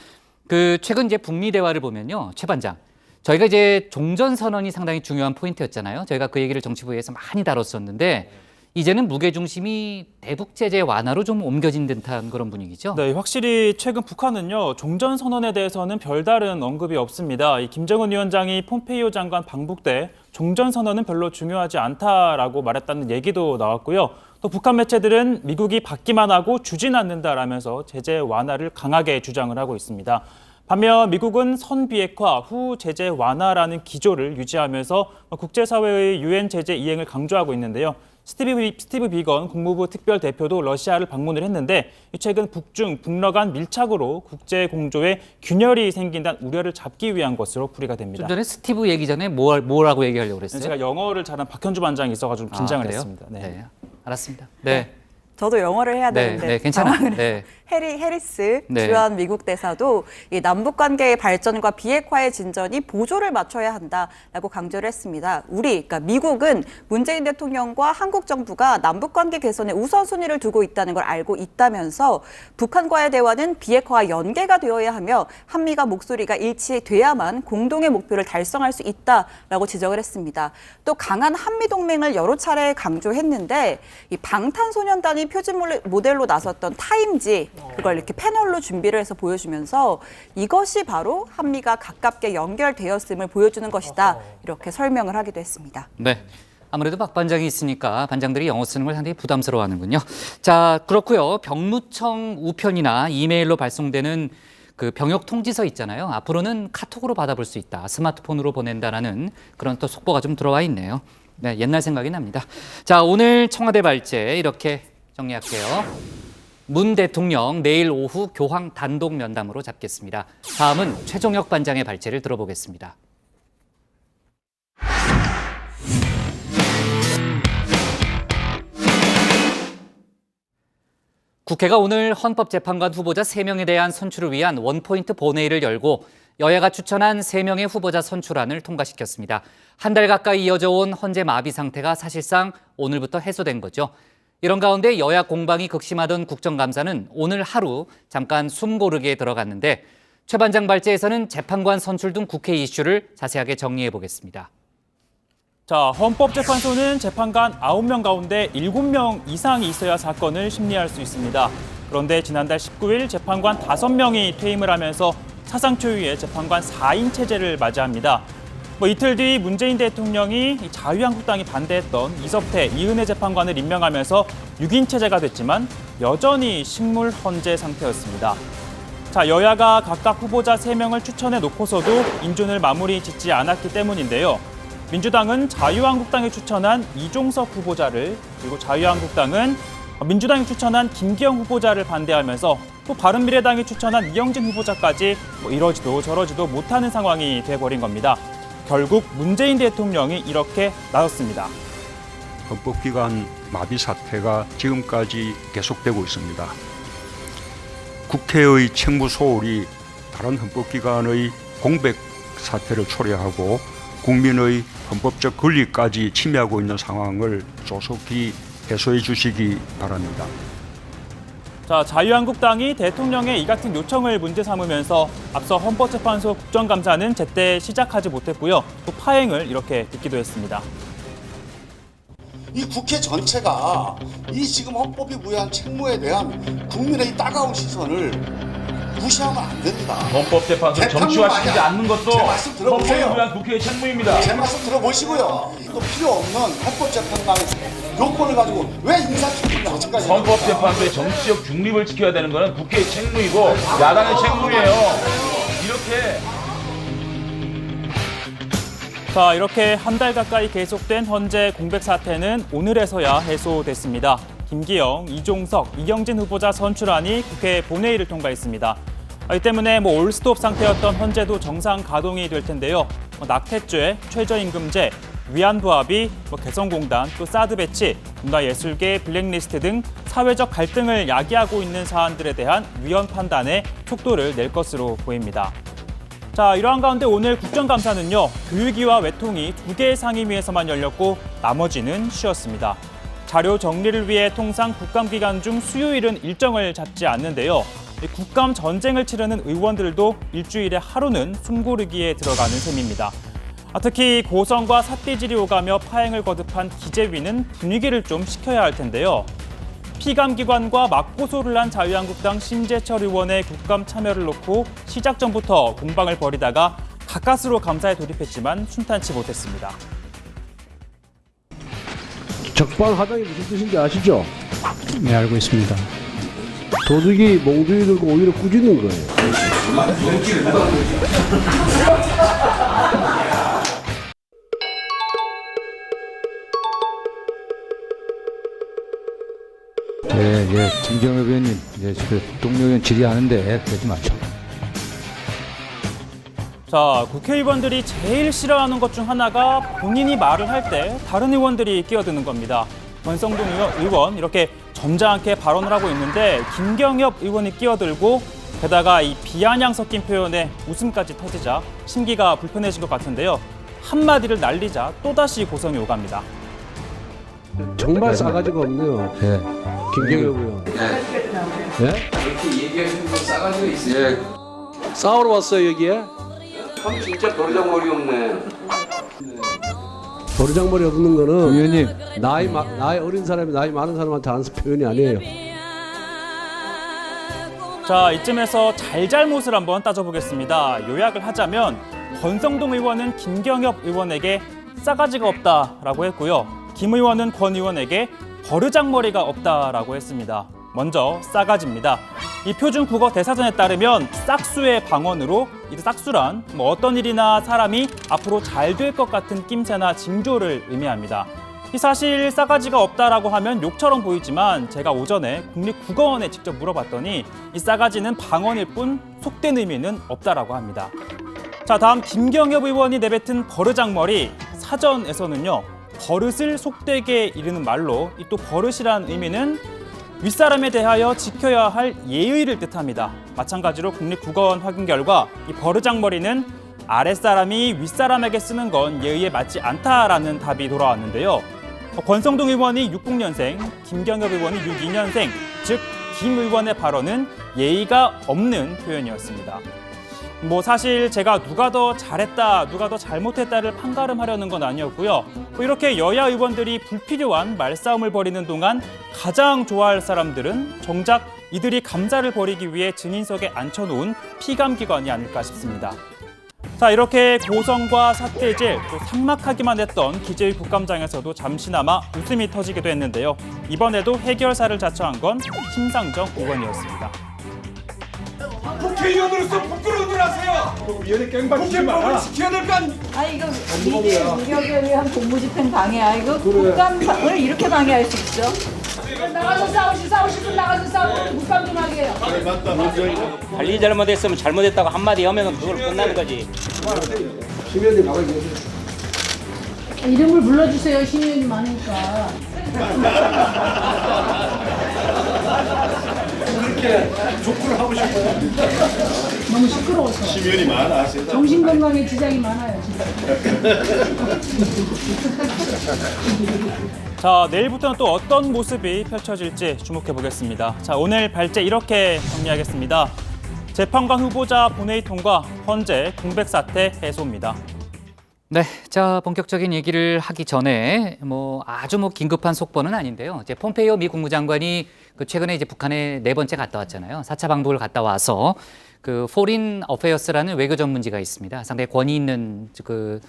[SPEAKER 1] 최근 이제 북미 대화를 보면요, 최 반장, 저희가 이제 종전선언이 상당히 중요한 포인트였잖아요. 저희가 그 얘기를 정치부에서 많이 다뤘었는데 이제는 무게 중심이 대북 제재 완화로 좀 옮겨진 듯한 그런 분위기죠.
[SPEAKER 2] 네, 확실히 최근 북한은요, 종전 선언에 대해서는 별다른 언급이 없습니다. 이 김정은 위원장이 폼페이오 장관 방북 때 종전 선언은 별로 중요하지 않다라고 말했다는 얘기도 나왔고요. 또 북한 매체들은 미국이 받기만 하고 주진 않는다라면서 제재 완화를 강하게 주장을 하고 있습니다. 반면 미국은 선비핵화 후 제재 완화라는 기조를 유지하면서 국제사회의 유엔 제재 이행을 강조하고 있는데요. 스티브 비건 국무부 특별대표도 러시아를 방문을 했는데 최근 북중, 북러 간 밀착으로 국제공조에 균열이 생긴다는 우려를 잡기 위한 것으로 풀이가 됩니다.
[SPEAKER 1] 좀 전에 스티브 얘기 전에 뭐라고 얘기하려고 그랬어요?
[SPEAKER 2] 제가 영어를 잘한 박현주 반장이 있어가지고 긴장을 했습니다. 네.
[SPEAKER 1] 네, 알았습니다. 네.
[SPEAKER 3] 저도 영어를 해야 되는데
[SPEAKER 1] 네, 괜찮아요. 네.
[SPEAKER 3] 해리스
[SPEAKER 1] 네.
[SPEAKER 3] 주한 미국 대사도 이 남북 관계의 발전과 비핵화의 진전이 보조를 맞춰야 한다라고 강조를 했습니다. 그러니까 미국은 문재인 대통령과 한국 정부가 남북 관계 개선에 우선순위를 두고 있다는 걸 알고 있다면서 북한과의 대화는 비핵화와 연계가 되어야 하며 한미가 목소리가 일치돼야만 공동의 목표를 달성할 수 있다라고 지적을 했습니다. 또 강한 한미 동맹을 여러 차례 강조했는데 이 방탄소년단이 표준 모델로 나섰던 타임지, 그걸 이렇게 패널로 준비를 해서 보여주면서 이것이 바로 한미가 가깝게 연결되었음을 보여주는 것이다, 이렇게 설명을 하기도 했습니다.
[SPEAKER 1] 네. 아무래도 박 반장이 있으니까 반장들이 영어 쓰는 걸 상당히 부담스러워하는군요. 자, 그렇고요. 병무청 우편이나 이메일로 발송되는 그 병역 통지서 있잖아요. 앞으로는 카톡으로 받아볼 수 있다, 스마트폰으로 보낸다라는 그런 또 속보가 좀 들어와 있네요. 네, 옛날 생각이 납니다. 자, 오늘 청와대 발제 이렇게 정리할게요. 문 대통령 내일 오후 교황 단독 면담으로 잡겠습니다. 다음은 최종혁 반장의 발제를 들어보겠습니다. 국회가 오늘 헌법재판관 후보자 3명에 대한 선출을 위한 원포인트 본회의를 열고 여야가 추천한 3명의 후보자 선출안을 통과시켰습니다. 한 달 가까이 이어져 온 헌재 마비 상태가 사실상 오늘부터 해소된 거죠. 이런 가운데 여야 공방이 극심하던 국정감사는 오늘 하루 잠깐 숨 고르게 들어갔는데 최 반장 발제에서는 재판관 선출 등 국회 이슈를 자세하게 정리해 보겠습니다.
[SPEAKER 2] 자, 헌법재판소는 재판관 9명 가운데 7명 이상이 있어야 사건을 심리할 수 있습니다. 그런데 지난달 19일 재판관 5명이 퇴임을 하면서 사상 초유의 재판관 4인 체제를 맞이합니다. 이틀 뒤 문재인 대통령이 자유한국당이 반대했던 이섭태, 이은혜 재판관을 임명하면서 6인 체제가 됐지만 여전히 식물 헌재 상태였습니다. 자, 여야가 각각 후보자 3명을 추천해 놓고서도 인준을 마무리 짓지 않았기 때문인데요. 민주당은 자유한국당이 추천한 이종석 후보자를, 그리고 자유한국당은 민주당이 추천한 김기현 후보자를 반대하면서 또 바른미래당이 추천한 이영진 후보자까지 이러지도 저러지도 못하는 상황이 돼버린 겁니다. 결국 문재인 대통령이 이렇게 나섰습니다.
[SPEAKER 5] 헌법기관 마비 사태가 지금까지 계속되고 있습니다. 국회의 책무 소홀이 다른 헌법기관의 공백 사태를 초래하고 국민의 헌법적 권리까지 침해하고 있는 상황을 조속히 해소해 주시기 바랍니다.
[SPEAKER 2] 자, 자유한국당이 대통령의 이 같은 요청을 문제 삼으면서 앞서 헌법재판소 국정감사는 제때 시작하지 못했고요. 또 파행을 이렇게 듣기도 했습니다.
[SPEAKER 11] 이 국회 전체가 이 지금 헌법이 부여한 책무에 대한 국민의 따가운 시선을 무시하면 안 됩니다.
[SPEAKER 12] 헌법재판소 정치화시키지 않는 것도
[SPEAKER 11] 제 말씀 들어보세요.
[SPEAKER 12] 헌법을 위한 국회의 책무입니다.
[SPEAKER 11] 제 말씀 들어보시고요. 또 필요 없는 헌법재판관의 요건을 가지고 왜 인사청문회 하신가요?
[SPEAKER 12] 헌법재판소의 정치적 중립을 지켜야 되는 것은 국회의 책무이고 야당의 책무예요.
[SPEAKER 2] 자, 이렇게 한 달 가까이 계속된 헌재 공백 사태는 오늘에서야 해소됐습니다. 김기영, 이종석, 이영진 후보자 선출안이 국회 본회의를 통과했습니다. 이 때문에 올스톱 상태였던 헌재도 정상 가동이 될 텐데요. 낙태죄, 최저임금제, 위안부합의, 개성공단, 또 사드 배치, 문화예술계 블랙리스트 등 사회적 갈등을 야기하고 있는 사안들에 대한 위헌 판단에 속도를 낼 것으로 보입니다. 자, 이러한 가운데 오늘 국정감사는요, 교육위와 외통위 2개의 상임위에서만 열렸고 나머지는 쉬었습니다. 자료 정리를 위해 통상 국감기간 중 수요일은 일정을 잡지 않는데요. 국감 전쟁을 치르는 의원들도 일주일에 하루는 숨고르기에 들어가는 셈입니다. 특히 고성과 삿대질이 오가며 파행을 거듭한 기재위는 분위기를 좀 식혀야 할 텐데요. 피감기관과 맞고소를 한 자유한국당 심재철 의원의 국감 참여를 놓고 시작 전부터 공방을 벌이다가 가까스로 감사에 돌입했지만 순탄치 못했습니다.
[SPEAKER 13] 적반하장이 무슨 뜻인지 아시죠?
[SPEAKER 14] 네, 알고 있습니다.
[SPEAKER 13] 도둑이 몽둥이 들고 오히려 꾸짖는 거예요.
[SPEAKER 14] 네, 김경엽 의원님, 동료 의원 질의하는데 그러지 마죠.
[SPEAKER 2] 자, 국회의원들이 제일 싫어하는 것 중 하나가 본인이 말을 할 때 다른 의원들이 끼어드는 겁니다. 권성동 의원 이렇게 점잖게 발언을 하고 있는데 김경엽 의원이 끼어들고 게다가 이 비아냥 섞인 표현에 웃음까지 터지자 심기가 불편해진 것 같은데요. 한마디를 날리자 또다시 고성이 오갑니다.
[SPEAKER 13] 정말 싸가지가 없네요.
[SPEAKER 14] 네.
[SPEAKER 13] 김경엽 의원. 네?
[SPEAKER 15] 그렇게 얘기하시는 분 싸가지가 있어요.
[SPEAKER 13] 싸우러 왔어요, 여기에?
[SPEAKER 15] 참 진짜 버르장머리 없네.
[SPEAKER 13] 버르장머리 없는 거는
[SPEAKER 14] 의원님,
[SPEAKER 13] 나이 어린 사람이 나이 많은 사람한테 하는 표현이 아니에요.
[SPEAKER 2] 자, 이쯤에서 잘잘못을 한번 따져보겠습니다. 요약을 하자면 권성동 의원은 김경엽 의원에게 싸가지가 없다라고 했고요. 김 의원은 권 의원에게 버르장머리가 없다라고 했습니다. 먼저 싸가지입니다. 이 표준 국어 대사전에 따르면 싹수의 방언으로 이 싹수란 어떤 일이나 사람이 앞으로 잘 될 것 같은 낌새나 징조를 의미합니다. 이 사실 싸가지가 없다라고 하면 욕처럼 보이지만 제가 오전에 국립국어원에 직접 물어봤더니 이 싸가지는 방언일 뿐 속된 의미는 없다라고 합니다. 자, 다음 김경엽 의원이 내뱉은 버르장머리. 사전에서는요, 버릇을 속되게 이르는 말로 이 또 버릇이라는 의미는 윗사람에 대하여 지켜야 할 예의를 뜻합니다. 마찬가지로 국립국어원 확인 결과 이 버르장머리는 아랫사람이 윗사람에게 쓰는 건 예의에 맞지 않다라는 답이 돌아왔는데요. 권성동 의원이 60년생, 김경엽 의원이 62년생, 즉 김 의원의 발언은 예의가 없는 표현이었습니다. 사실 제가 누가 더 잘했다, 누가 더 잘못했다를 판가름하려는 건 아니었고요. 이렇게 여야 의원들이 불필요한 말싸움을 벌이는 동안 가장 좋아할 사람들은 정작 이들이 감자를 벌이기 위해 증인석에 앉혀놓은 피감기관이 아닐까 싶습니다. 자, 이렇게 고성과 삿대질, 또 삭막하기만 했던 기재위 국감장에서도 잠시나마 웃음이 터지기도 했는데요. 이번에도 해결사를 자처한 건 심상정 의원이었습니다.
[SPEAKER 16] 국회의원으로서 부끄러움을 하세요. 위원회 깽받치지 마라. 국회법을 지켜야 될 거 아닙니까?
[SPEAKER 17] 이거 민주의 무력에 의한 공무집행 방해야. 이거 국감을 이렇게 방해할 수 있어? 나가서 싸우실 분 나가서 싸우고 국감 좀 하게 해요.
[SPEAKER 18] 관리 잘못했으면 잘못했다고 한마디 하면 그걸 끝나는 거지.
[SPEAKER 13] 심의원님 나가 계세요.
[SPEAKER 17] 이름을 불러주세요. 심의원이 많으니까.
[SPEAKER 16] 그렇게 족구를 하고 싶어요.
[SPEAKER 17] 너무 시끄러워서.
[SPEAKER 16] 심의원이 많아.
[SPEAKER 17] 정신건강에 지장이 많아요. 진짜.
[SPEAKER 2] 자, 내일부터는 또 어떤 모습이 펼쳐질지 주목해 보겠습니다. 자, 오늘 발제 이렇게 정리하겠습니다. 재판관 후보자 본회의 통과, 헌재 공백 사태 해소입니다.
[SPEAKER 1] 네, 자 본격적인 얘기를 하기 전에 아주 긴급한 속보는 아닌데요. 이제 폼페이오 미 국무장관이 최근에 이제 북한에 4번째 갔다 왔잖아요. 4차 방북을 갔다 와서 포린 어페어스라는 외교 전문지가 있습니다. 상당히 권위 있는 그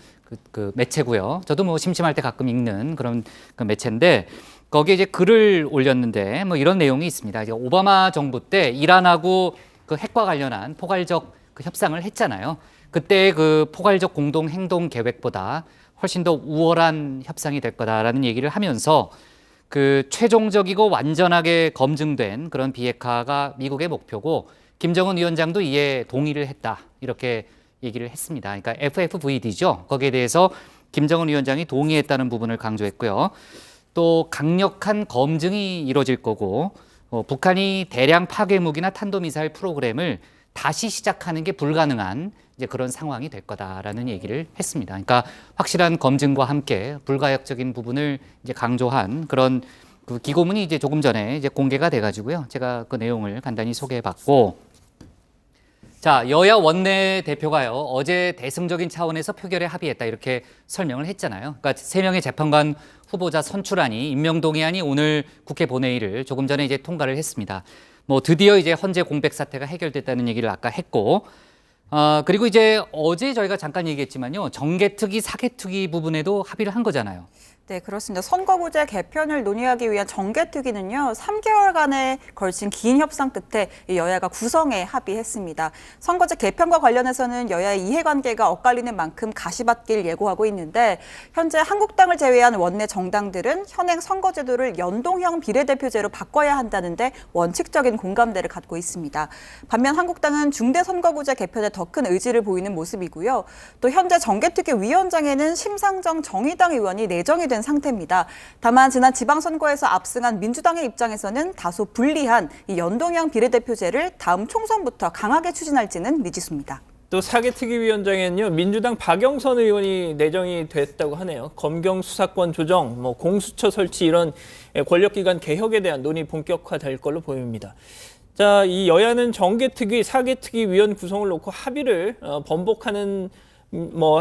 [SPEAKER 1] 매체고요. 저도 심심할 때 가끔 읽는 그런 매체인데 거기에 이제 글을 올렸는데 이런 내용이 있습니다. 이제 오바마 정부 때 이란하고 핵과 관련한 포괄적 협상을 했잖아요. 그때 포괄적 공동 행동 계획보다 훨씬 더 우월한 협상이 될 거다라는 얘기를 하면서 최종적이고 완전하게 검증된 그런 비핵화가 미국의 목표고 김정은 위원장도 이에 동의를 했다. 이렇게 얘기를 했습니다. 그러니까 FFVD죠. 거기에 대해서 김정은 위원장이 동의했다는 부분을 강조했고요. 또 강력한 검증이 이루어질 거고 북한이 대량 파괴무기나 탄도미사일 프로그램을 다시 시작하는 게 불가능한 이제 그런 상황이 될 거다라는 얘기를 했습니다. 그러니까 확실한 검증과 함께 불가역적인 부분을 이제 강조한 그런 기고문이 이제 조금 전에 이제 공개가 돼가지고요. 제가 그 내용을 간단히 소개해봤고, 자 여야 원내 대표가요 어제 대승적인 차원에서 표결에 합의했다 이렇게 설명을 했잖아요. 그러니까 3명의 재판관 후보자 선출안이 임명동의안이 오늘 국회 본회의를 조금 전에 이제 통과를 했습니다. 드디어 이제 헌재 공백 사태가 해결됐다는 얘기를 아까 했고, 그리고 이제 어제 저희가 잠깐 얘기했지만요. 정개특위, 사개특위 부분에도 합의를 한 거잖아요.
[SPEAKER 3] 네, 그렇습니다. 선거구제 개편을 논의하기 위한 정개특위는요, 3개월간에 걸친 긴 협상 끝에 여야가 구성에 합의했습니다. 선거제 개편과 관련해서는 여야의 이해관계가 엇갈리는 만큼 가시밭길 예고하고 있는데, 현재 한국당을 제외한 원내 정당들은 현행 선거제도를 연동형 비례대표제로 바꿔야 한다는데 원칙적인 공감대를 갖고 있습니다. 반면 한국당은 중대선거구제 개편에 더 큰 의지를 보이는 모습이고요. 또 현재 정개특위 위원장에는 심상정 정의당 의원이 내정이 된 상태입니다. 다만 지난 지방선거에서 압승한 민주당의 입장에서는 다소 불리한 이 연동형 비례대표제를 다음 총선부터 강하게 추진할지는 미지수입니다.
[SPEAKER 9] 또 사개특위위원장에는요 민주당 박영선 의원이 내정이 됐다고 하네요. 검경 수사권 조정, 공수처 설치 이런 권력기관 개혁에 대한 논의 본격화될 걸로 보입니다. 자, 이 여야는 정개특위, 사개특위위원 구성을 놓고 합의를 번복하는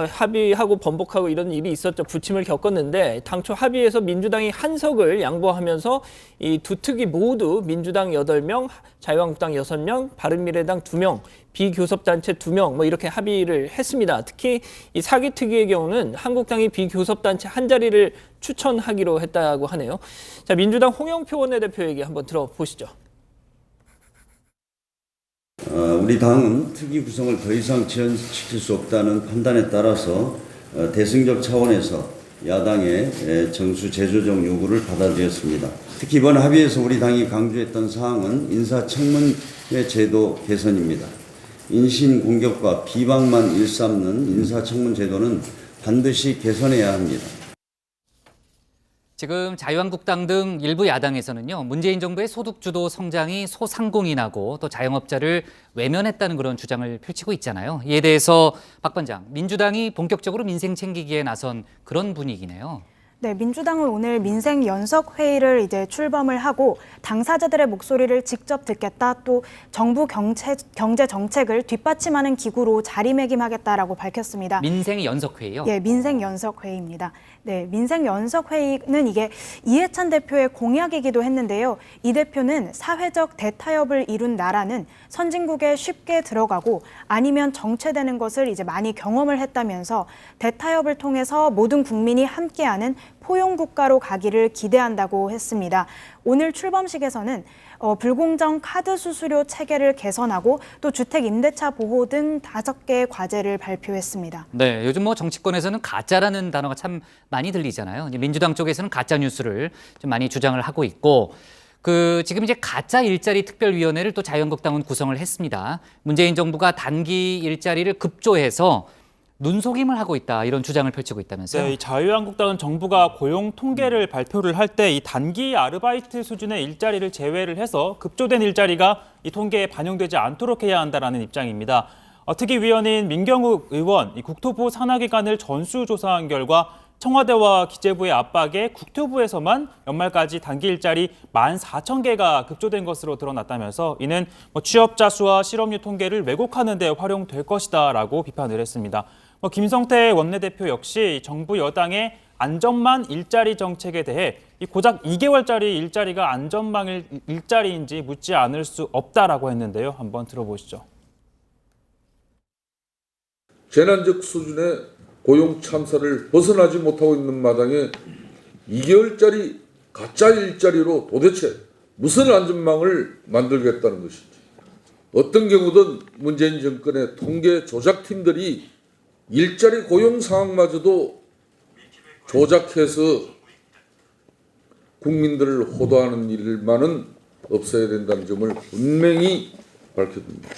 [SPEAKER 9] 합의하고 번복하고 이런 일이 있었죠. 부침을 겪었는데 당초 합의에서 민주당이 한석을 양보하면서 이 두 특위 모두 민주당 8명, 자유한국당 6명, 바른미래당 2명, 비교섭단체 2명 이렇게 합의를 했습니다. 특히 이 사개특위의 경우는 한국당이 비교섭단체 한 자리를 추천하기로 했다고 하네요. 자, 민주당 홍영표 원내대표 얘기 한번 들어보시죠.
[SPEAKER 19] 우리 당은 특위 구성을 더 이상 지연시킬 수 없다는 판단에 따라서 대승적 차원에서 야당의 정수 재조정 요구를 받아들였습니다. 특히 이번 합의에서 우리 당이 강조했던 사항은 인사청문회 제도 개선입니다. 인신 공격과 비방만 일삼는 인사청문 제도는 반드시 개선해야 합니다.
[SPEAKER 1] 지금 자유한국당 등 일부 야당에서는요, 문재인 정부의 소득주도 성장이 소상공인하고 또 자영업자를 외면했다는 그런 주장을 펼치고 있잖아요. 이에 대해서 박 반장, 민주당이 본격적으로 민생 챙기기에 나선 그런 분위기네요.
[SPEAKER 10] 네, 민주당은 오늘 민생 연석 회의를 이제 출범을 하고 당사자들의 목소리를 직접 듣겠다, 또 정부 경제 정책을 뒷받침하는 기구로 자리매김하겠다라고 밝혔습니다.
[SPEAKER 1] 민생 연석 회의요?
[SPEAKER 10] 예, 민생 연석 회의입니다. 네, 민생 연석 회의는 이게 이해찬 대표의 공약이기도 했는데요. 이 대표는 사회적 대타협을 이룬 나라는 선진국에 쉽게 들어가고 아니면 정체되는 것을 이제 많이 경험을 했다면서 대타협을 통해서 모든 국민이 함께하는 포용국가로 가기를 기대한다고 했습니다. 오늘 출범식에서는 불공정 카드 수수료 체계를 개선하고 또 주택 임대차 보호 등 5개의 과제를 발표했습니다.
[SPEAKER 1] 네, 요즘 뭐 정치권에서는 가짜라는 단어가 참 많이 들리잖아요. 민주당 쪽에서는 가짜 뉴스를 좀 많이 주장을 하고 있고, 지금 이제 가짜 일자리 특별위원회를 또 자유한국당은 구성을 했습니다. 문재인 정부가 단기 일자리를 급조해서 눈속임을 하고 있다, 이런 주장을 펼치고 있다면서요?
[SPEAKER 2] 네, 이 자유한국당은 정부가 고용 통계를 발표를 할 때 이 단기 아르바이트 수준의 일자리를 제외를 해서 급조된 일자리가 이 통계에 반영되지 않도록 해야 한다는 입장입니다. 특위위원인 민경욱 의원, 이 국토부 산하기관을 전수조사한 결과 청와대와 기재부의 압박에 국토부에서만 연말까지 단기 일자리 14,000개가 급조된 것으로 드러났다면서 이는 취업자 수와 실업률 통계를 왜곡하는 데 활용될 것이다라고 비판을 했습니다. 김성태 원내대표 역시 정부 여당의 안전망 일자리 정책에 대해 고작 2개월짜리 일자리가 안전망 일자리인지 묻지 않을 수 없다라고 했는데요. 한번 들어보시죠.
[SPEAKER 20] 재난적 수준의 고용 참사를 벗어나지 못하고 있는 마당에 2개월짜리 가짜 일자리로 도대체 무슨 안전망을 만들겠다는 것인지, 어떤 경우든 문재인 정권의 통계 조작팀들이 일자리 고용 상황마저도 조작해서 국민들을 호도하는 일만은 없어야 된다는 점을 분명히 밝혀둡니다.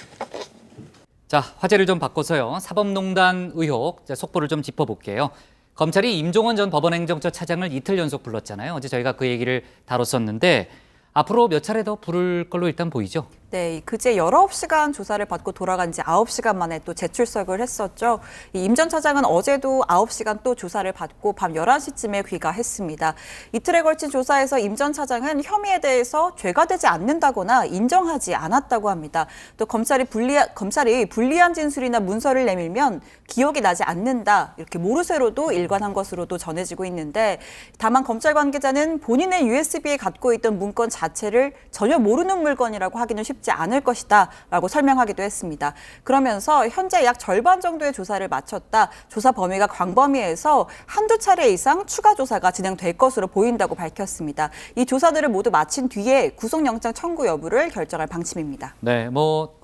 [SPEAKER 1] 자, 화제를 좀 바꿔서요. 사법농단 의혹 속보를 좀 짚어볼게요. 검찰이 임종원 전 법원행정처 차장을 이틀 연속 불렀잖아요. 어제 저희가 그 얘기를 다뤘었는데 앞으로 몇 차례 더 부를 걸로 일단 보이죠?
[SPEAKER 3] 네, 그제 19시간 조사를 받고 돌아간 지 9시간 만에 또 재출석을 했었죠. 임 전 차장은 어제도 9시간 또 조사를 받고 밤 11시쯤에 귀가했습니다. 이틀에 걸친 조사에서 임 전 차장은 혐의에 대해서 죄가 되지 않는다거나 인정하지 않았다고 합니다. 또 검찰이 불리한 진술이나 문서를 내밀면 기억이 나지 않는다, 이렇게 모르쇠로도 일관한 것으로도 전해지고 있는데, 다만 검찰 관계자는 본인의 USB에 갖고 있던 문건 자체를 전혀 모르는 물건이라고 하기는 쉽지 않을 것이다 라고 설명하기도 했습니다. 그러면서 현재 약 절반 정도의 조사를 마쳤다, 조사 범위가 광범위해서 한두 차례 이상 추가 조사가 진행될 것으로 보인다고 밝혔습니다. 이 조사들을 모두 마친 뒤에 구속영장 청구 여부를 결정할 방침입니다.
[SPEAKER 1] 네,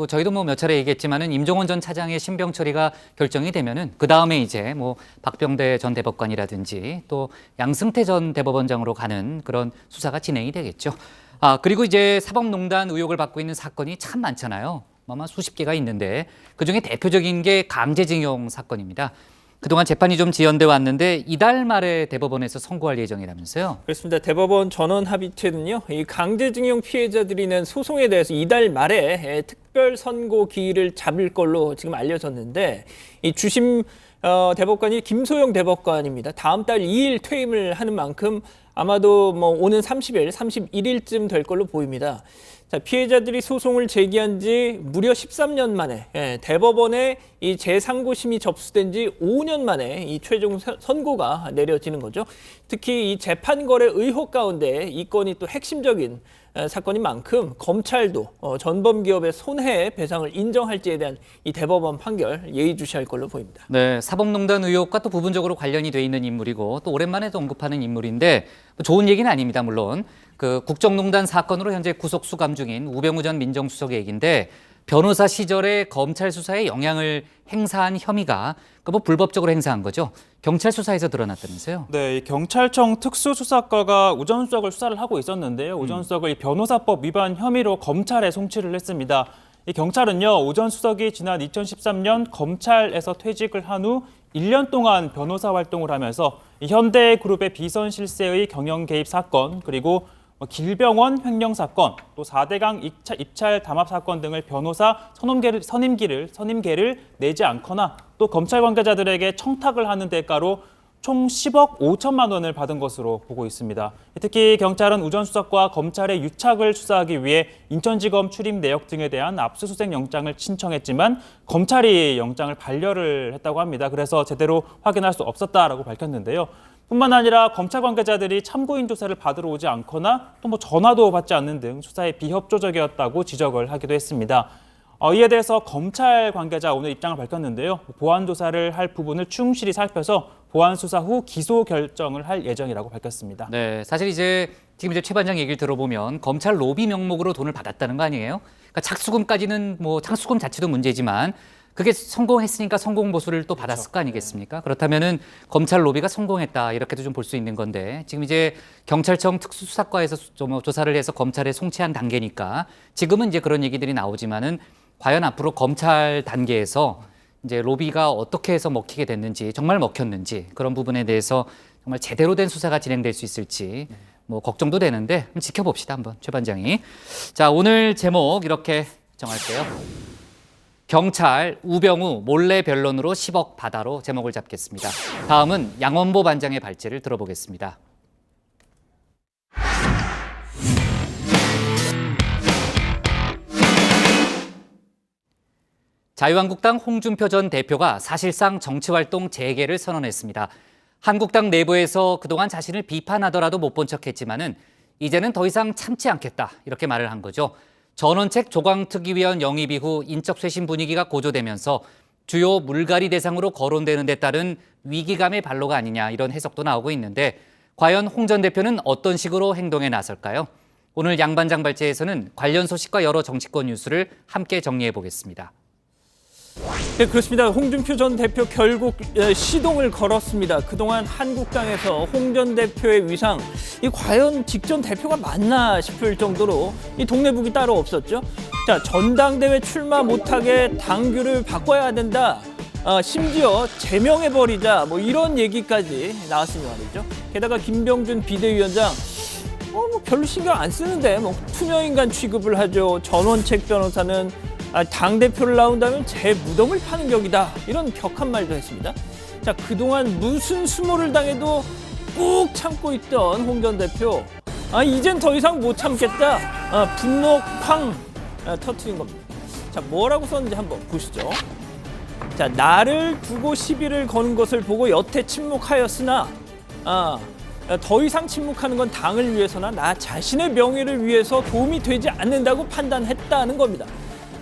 [SPEAKER 1] 저희도 몇 차례 얘기했지만은 임종원 전 차장의 신병 처리가 결정이 되면은 그 다음에 이제 박병대 전 대법관이라든지 또 양승태 전 대법원장으로 가는 그런 수사가 진행이 되겠죠. 그리고 이제 사법농단 의혹을 받고 있는 사건이 참 많잖아요. 아마 수십 개가 있는데 그중에 대표적인 게 강제징용 사건입니다. 그동안 재판이 좀 지연돼 왔는데 이달 말에 대법원에서 선고할 예정이라면서요?
[SPEAKER 9] 그렇습니다. 대법원 전원 합의체는요, 이 강제징용 피해자들이 낸 소송에 대해서 이달 말에 특별 선고 기일을 잡을 걸로 지금 알려졌는데, 이 주심 대법관이 김소영 대법관입니다. 다음 달 2일 퇴임을 하는 만큼 아마도 오는 30일, 31일쯤 될 걸로 보입니다. 자, 피해자들이 소송을 제기한 지 무려 13년 만에, 대법원에 이 재상고심이 접수된 지 5년 만에 이 최종 선고가 내려지는 거죠. 특히 이 재판 거래 의혹 가운데 이 건이 또 핵심적인 사건인 만큼 검찰도 전범 기업의 손해 배상을 인정할지에 대한 이 대법원 판결 예의주시할 걸로 보입니다.
[SPEAKER 1] 네, 사법농단 의혹과 또 부분적으로 관련이 돼 있는 인물이고 또 오랜만에 또 언급하는 인물인데 좋은 얘기는 아닙니다. 물론 국정농단 사건으로 현재 구속 수감 중인 우병우 전 민정수석의 얘기인데, 변호사 시절에 검찰 수사에 영향을 행사한 혐의가 불법적으로 행사한 거죠. 경찰 수사에서 드러났다면서요?
[SPEAKER 2] 네, 경찰청 특수수사과가 우 전 수석을 수사를 하고 있었는데요. 우 전 수석을 변호사법 위반 혐의로 검찰에 송치를 했습니다. 이 경찰은요, 우 전 수석이 지난 2013년 검찰에서 퇴직을 한 후 1년 동안 변호사 활동을 하면서 현대그룹의 비선 실세의 경영 개입 사건, 그리고 길병원 횡령 사건, 또 4대강 입찰 담합 사건 등을 변호사 선임계를 내지 않거나 또 검찰 관계자들에게 청탁을 하는 대가로 총 10억 5천만 원을 받은 것으로 보고 있습니다. 특히 경찰은 우전수석과 검찰의 유착을 수사하기 위해 인천지검 출입 내역 등에 대한 압수수색 영장을 신청했지만 검찰이 영장을 반려를 했다고 합니다. 그래서 제대로 확인할 수 없었다라고 밝혔는데요. 뿐만 아니라 검찰 관계자들이 참고인 조사를 받으러 오지 않거나 또 전화도 받지 않는 등 수사에 비협조적이었다고 지적을 하기도 했습니다. 이에 대해서 검찰 관계자 오늘 입장을 밝혔는데요. 보완 조사를 할 부분을 충실히 살펴서 보완 수사 후 기소 결정을 할 예정이라고 밝혔습니다.
[SPEAKER 1] 네, 사실 지금 최 반장 얘기를 들어보면 검찰 로비 명목으로 돈을 받았다는 거 아니에요? 그러니까 착수금까지는 착수금 자체도 문제지만 그게 성공했으니까 성공 보수를 또 받았을 거 아니겠습니까? 그렇다면은 검찰 로비가 성공했다 이렇게도 좀 볼 수 있는 건데 지금 경찰청 특수수사과에서 조사를 해서 검찰에 송치한 단계니까 지금은 그런 얘기들이 나오지만은 과연 앞으로 검찰 단계에서 로비가 어떻게 해서 먹히게 됐는지, 정말 먹혔는지 그런 부분에 대해서 정말 제대로 된 수사가 진행될 수 있을지 걱정도 되는데 한번 지켜봅시다. 한번 최 반장이. 자, 오늘 제목 이렇게 정할게요. 경찰 우병우 몰래 변론으로 10억 받아로 제목을 잡겠습니다. 다음은 양원보 반장의 발제를 들어보겠습니다. 자유한국당 홍준표 전 대표가 사실상 정치활동 재개를 선언했습니다. 한국당 내부에서 그동안 자신을 비판하더라도 못 본 척했지만은 이제는 더 이상 참지 않겠다 이렇게 말을 한 거죠. 전원책 조광특위위원 영입 이후 인적 쇄신 분위기가 고조되면서 주요 물갈이 대상으로 거론되는 데 따른 위기감의 발로가 아니냐 이런 해석도 나오고 있는데 과연 홍 전 대표는 어떤 식으로 행동에 나설까요? 오늘 양 반장 발제에서는 관련 소식과 여러 정치권 뉴스를 함께 정리해 보겠습니다.
[SPEAKER 9] 네, 그렇습니다. 홍준표 전 대표 결국 시동을 걸었습니다. 그동안 한국당에서 홍 전 대표의 위상, 과연 직전 대표가 맞나 싶을 정도로 동네북이 따로 없었죠. 자, 전당대회 출마 못하게 당규를 바꿔야 된다. 심지어 제명해버리자 이런 얘기까지 나왔으니 말이죠. 게다가 김병준 비대위원장 별로 신경 안 쓰는데 투명인간 취급을 하죠. 전원책 변호사는 당대표를 나온다면 제 무덤을 파는 격이다. 이런 격한 말도 했습니다. 자, 그동안 무슨 수모를 당해도 꾹 참고 있던 홍 전 대표. 이젠 더 이상 못 참겠다. 분노 쾅 터트린 겁니다. 자, 뭐라고 썼는지 한번 보시죠. 자, 나를 두고 시비를 거는 것을 보고 여태 침묵하였으나 더 이상 침묵하는 건 당을 위해서나 나 자신의 명예를 위해서 도움이 되지 않는다고 판단했다는 겁니다.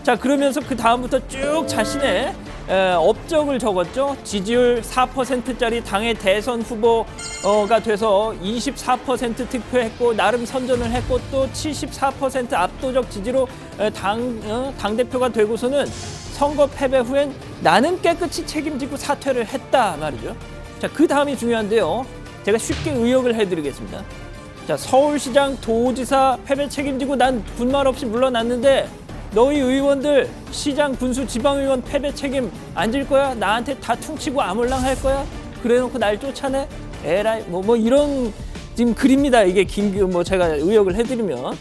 [SPEAKER 9] 자, 그러면서 그 다음부터 쭉 자신의 업적을 적었죠. 지지율 4%짜리 당의 대선 후보가 돼서 24% 득표했고 나름 선전을 했고 또 74% 압도적 지지로 당대표가 되고서는 선거 패배 후엔 나는 깨끗이 책임지고 사퇴를 했다 말이죠. 자, 그 다음이 중요한데요. 제가 쉽게 의역을 해드리겠습니다. 자, 서울시장, 도지사 패배 책임지고 난 분말 없이 물러났는데 너희 의원들 시장, 군수, 지방의원 패배 책임 안 질 거야? 나한테 다 퉁치고 아몰랑 할 거야? 그래놓고 날 쫓아내? 에라이 이런 지금 글입니다. 이게 제가 의역을 해드리면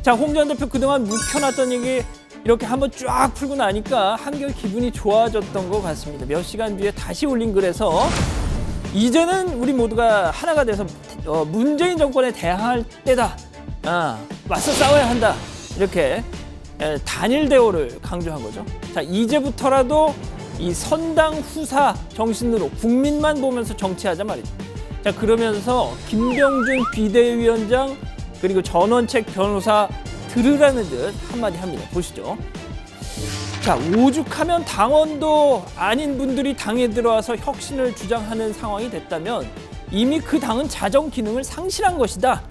[SPEAKER 9] 자, 홍 전 대표 그동안 묵혀놨던 얘기 이렇게 한번 쫙 풀고 나니까 한결 기분이 좋아졌던 것 같습니다. 몇 시간 뒤에 다시 올린 글에서 이제는 우리 모두가 하나가 돼서 문재인 정권에 대항할 때다. 맞서 싸워야 한다. 이렇게 단일 대우를 강조한 거죠. 자, 이제부터라도 이 선당 후사 정신으로 국민만 보면서 정치하자 말이죠. 자, 그러면서 김병준 비대위원장 그리고 전원책 변호사 들으라는 듯 한마디 합니다. 보시죠. 자, 오죽하면 당원도 아닌 분들이 당에 들어와서 혁신을 주장하는 상황이 됐다면 이미 그 당은 자정 기능을 상실한 것이다.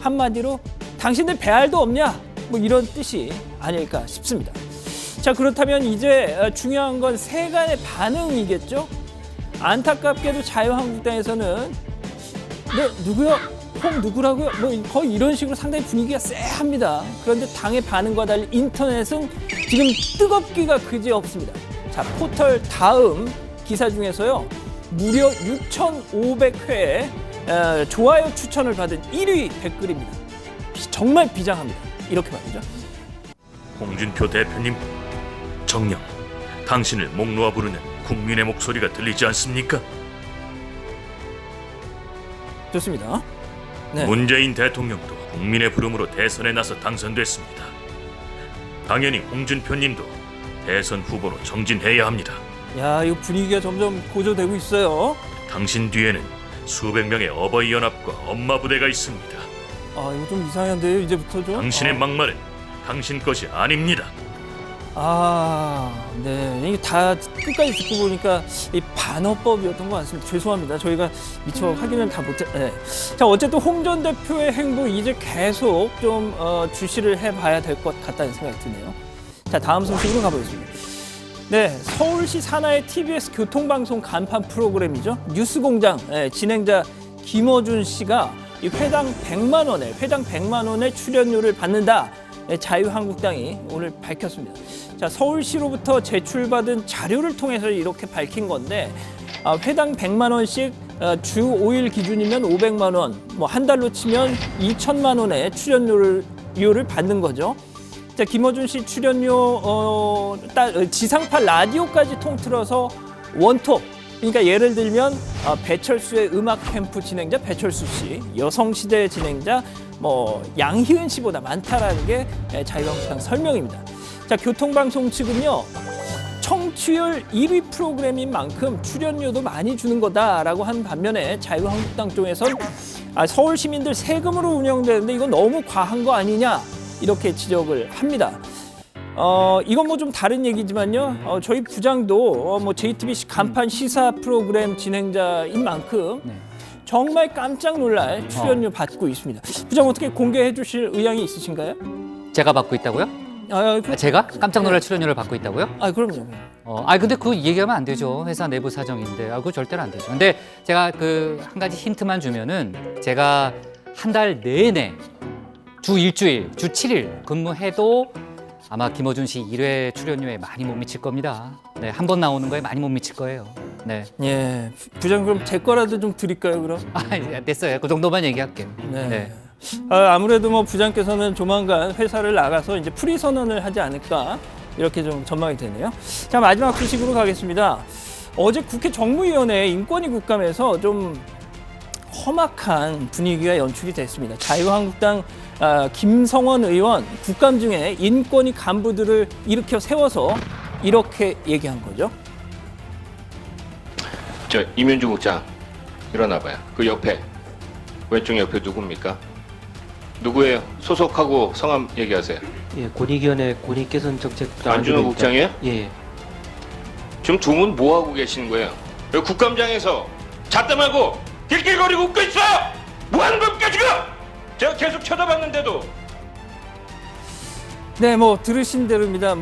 [SPEAKER 9] 한마디로 당신들 배알도 없냐? 이런 뜻이 아닐까 싶습니다. 자, 그렇다면 이제 중요한 건 세간의 반응이겠죠? 안타깝게도 자유한국당에서는 네, 누구요? 홍 누구라고요? 거의 이런 식으로 상당히 분위기가 쎄합니다. 그런데 당의 반응과 달리 인터넷은 지금 뜨겁기가 그지없습니다. 자, 포털 다음 기사 중에서요. 무려 6,500회 좋아요 추천을 받은 1위 댓글입니다. 정말 비장합니다. 이렇게 말이죠.
[SPEAKER 21] 홍준표 대표님, 정녕, 당신을 목 놓아 부르는 국민의 목소리가 들리지 않습니까?
[SPEAKER 9] 좋습니다. 네.
[SPEAKER 21] 문재인 대통령도 국민의 부름으로 대선에 나서 당선됐습니다. 당연히 홍준표님도 대선 후보로 정진해야 합니다.
[SPEAKER 9] 야, 이거 분위기가 점점 고조되고 있어요.
[SPEAKER 21] 당신 뒤에는 수백 명의 어버이 연합과 엄마 부대가 있습니다.
[SPEAKER 9] 아, 이거 좀 이상한데요, 이제부터 좀.
[SPEAKER 21] 당신의 막말은 당신 것이 아닙니다.
[SPEAKER 9] 네. 이게 다 끝까지 듣고 보니까 이 반어법이었던 것 같습니다. 죄송합니다. 저희가 미처 확인을 다 못해. 네. 자, 어쨌든 홍 전 대표의 행보 이제 계속 좀 주시를 해봐야 될 것 같다는 생각이 드네요. 자, 다음 소식으로 가보겠습니다. 네, 서울시 산하의 TBS 교통방송 간판 프로그램이죠. 뉴스공장 진행자 김어준 씨가 이 회당 100만 원의 출연료를 받는다. 자유한국당이 오늘 밝혔습니다. 자, 서울시로부터 제출받은 자료를 통해서 이렇게 밝힌 건데 회당 100만 원씩 주 5일 기준이면 500만 원, 뭐 한 달로 치면 2천만 원의 출연료를 받는 거죠. 자, 김어준 씨 출연료 지상파 라디오까지 통틀어서 원톱. 그러니까 예를 들면 배철수의 음악 캠프 진행자 배철수 씨, 여성시대 진행자 양희은 씨보다 많다라는 게 자유한국당 설명입니다. 자, 교통방송 측은요, 청취율 1위 프로그램인 만큼 출연료도 많이 주는 거다라고 한 반면에 자유한국당 쪽에선 서울 시민들 세금으로 운영되는데 이건 너무 과한 거 아니냐 이렇게 지적을 합니다. 이건 뭐 좀 다른 얘기지만요. 저희 부장도 JTBC 간판 시사 프로그램 진행자인 만큼 정말 깜짝 놀랄 출연료 받고 있습니다. 부장 어떻게 공개해 주실 의향이 있으신가요?
[SPEAKER 1] 제가 받고 있다고요? 제가 깜짝 놀랄 출연료를 받고 있다고요?
[SPEAKER 9] 그럼요.
[SPEAKER 1] 근데 그거 얘기하면 안 되죠. 회사 내부 사정인데. 그거 절대로 안 되죠. 근데 제가 한 가지 힌트만 주면은 제가 한 달 내내 주 일주일, 주 7일 근무해도 아마 김어준 씨 1회 출연료에 많이 못 미칠 겁니다. 네, 한 번 나오는 거에 많이 못 미칠 거예요. 네.
[SPEAKER 9] 예, 부장 그럼 제 거라도 좀 드릴까요, 그럼?
[SPEAKER 1] 됐어요. 그 정도만 얘기할게요. 네.
[SPEAKER 9] 아무래도 부장께서는 조만간 회사를 나가서 이제 프리 선언을 하지 않을까 이렇게 좀 전망이 되네요. 자, 마지막 소식으로 가겠습니다. 어제 국회 정무위원회 인권위 국감에서 좀 험악한 분위기가 연출이 됐습니다. 자유한국당 김성원 의원 국감 중에 인권위 간부들을 일으켜 세워서 이렇게 얘기한 거죠.
[SPEAKER 22] 이면주 국장 일어나봐요. 그 옆에 왼쪽 옆에 누굽니까? 누구예요? 소속하고 성함 얘기하세요.
[SPEAKER 23] 예, 권익위원회 권익개선 정책부터
[SPEAKER 22] 안준호 국장이에요?
[SPEAKER 23] 예.
[SPEAKER 22] 지금 두 분 뭐 하고 계시는 거예요? 여기 국감장에서 잣대 말고 길길거리고 웃고 있어요. 뭐 하는 겁니까 지금? 제가 계속 쳐다봤는데도.
[SPEAKER 9] 네, 들으신 대로입니다.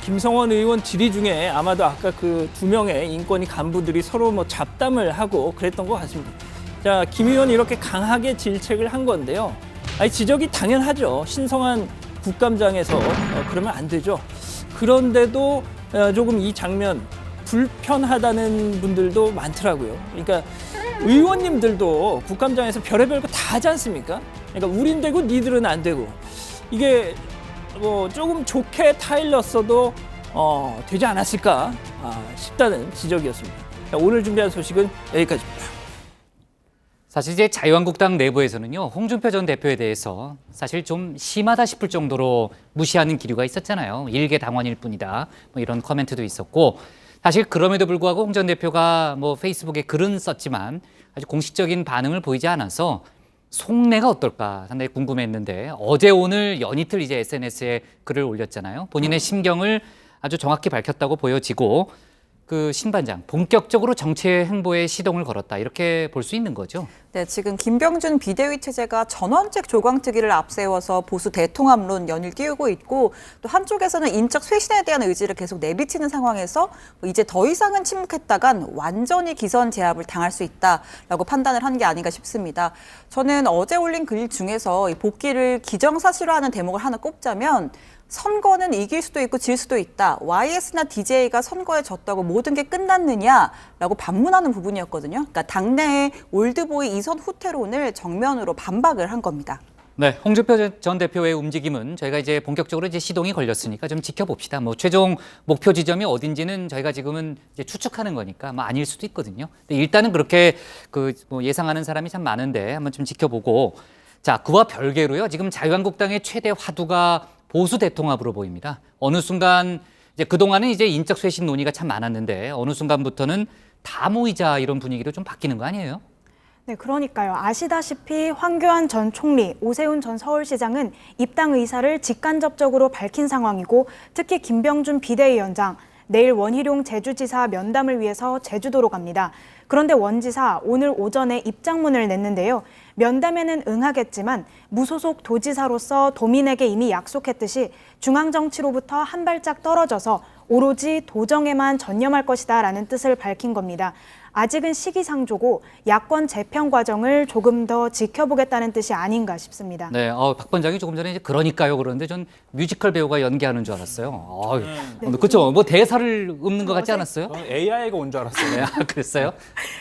[SPEAKER 9] 김성원 의원 질의 중에 아마도 아까 그 2명의 인권위 간부들이 서로 잡담을 하고 그랬던 것 같습니다. 자, 김 의원이 이렇게 강하게 질책을 한 건데요. 지적이 당연하죠. 신성한 국감장에서 그러면 안 되죠. 그런데도 조금 이 장면 불편하다는 분들도 많더라고요. 그러니까 의원님들도 국감장에서 별의별 거 다 하지 않습니까? 그러니까 우린 되고 니들은 안 되고 이게 조금 좋게 타일렀어도 되지 않았을까 싶다는 지적이었습니다. 자, 오늘 준비한 소식은 여기까지입니다.
[SPEAKER 1] 사실 이제 자유한국당 내부에서는요, 홍준표 전 대표에 대해서 사실 좀 심하다 싶을 정도로 무시하는 기류가 있었잖아요. 일개 당원일 뿐이다. 이런 코멘트도 있었고, 사실 그럼에도 불구하고 홍 전 대표가 페이스북에 글은 썼지만 아주 공식적인 반응을 보이지 않아서 속내가 어떨까 상당히 궁금했는데 어제 오늘 연이틀 이제 SNS에 글을 올렸잖아요. 본인의 심경을 아주 정확히 밝혔다고 보여지고 그 신반장 본격적으로 정치 행보에 시동을 걸었다 이렇게 볼 수 있는 거죠.
[SPEAKER 3] 네, 지금 김병준 비대위 체제가 전원책 조광특위를 앞세워서 보수 대통합론 연일 띄우고 있고 또 한쪽에서는 인적 쇄신에 대한 의지를 계속 내비치는 상황에서 이제 더 이상은 침묵했다간 완전히 기선 제압을 당할 수 있다라고 판단을 한 게 아닌가 싶습니다. 저는 어제 올린 글 중에서 이 복귀를 기정사실화하는 대목을 하나 꼽자면 선거는 이길 수도 있고 질 수도 있다. YS나 DJ가 선거에 졌다고 모든 게 끝났느냐라고 반문하는 부분이었거든요. 그러니까 당내의 올드보이 이선 후퇴론을 정면으로 반박을 한 겁니다.
[SPEAKER 1] 네, 홍준표 전 대표의 움직임은 저희가 이제 본격적으로 이제 시동이 걸렸으니까 좀 지켜봅시다. 뭐 최종 목표 지점이 어딘지는 저희가 지금은 이제 추측하는 거니까 뭐 아닐 수도 있거든요. 근데 일단은 그렇게 뭐 예상하는 사람이 참 많은데 한번 좀 지켜보고, 자, 그와 별개로요. 지금 자유한국당의 최대 화두가 보수 대통합으로 보입니다. 어느 순간 이제 그동안은 이제 인적 쇄신 논의가 참 많았는데 어느 순간부터는 다 모이자 이런 분위기로 좀 바뀌는 거 아니에요?
[SPEAKER 10] 네, 그러니까요. 아시다시피 황교안 전 총리, 오세훈 전 서울시장은 입당 의사를 직간접적으로 밝힌 상황이고, 특히 김병준 비대위원장, 내일 원희룡 제주지사 면담을 위해서 제주도로 갑니다. 그런데 원 지사 오늘 오전에 입장문을 냈는데요. 면담에는 응하겠지만 무소속 도지사로서 도민에게 이미 약속했듯이 중앙정치로부터 한 발짝 떨어져서 오로지 도정에만 전념할 것이다라는 뜻을 밝힌 겁니다. 아직은 시기상조고 야권 재편 과정을 조금 더 지켜보겠다는 뜻이 아닌가 싶습니다.
[SPEAKER 1] 네, 박 번장이 조금 전에 이제 그러니까요 그러는데 전 뮤지컬 배우가 연기하는 줄 알았어요. 그렇죠. 뭐 대사를 읊는 것 같지 않았어요?
[SPEAKER 2] AI가 온 줄 알았어요.
[SPEAKER 1] 네, 그랬어요?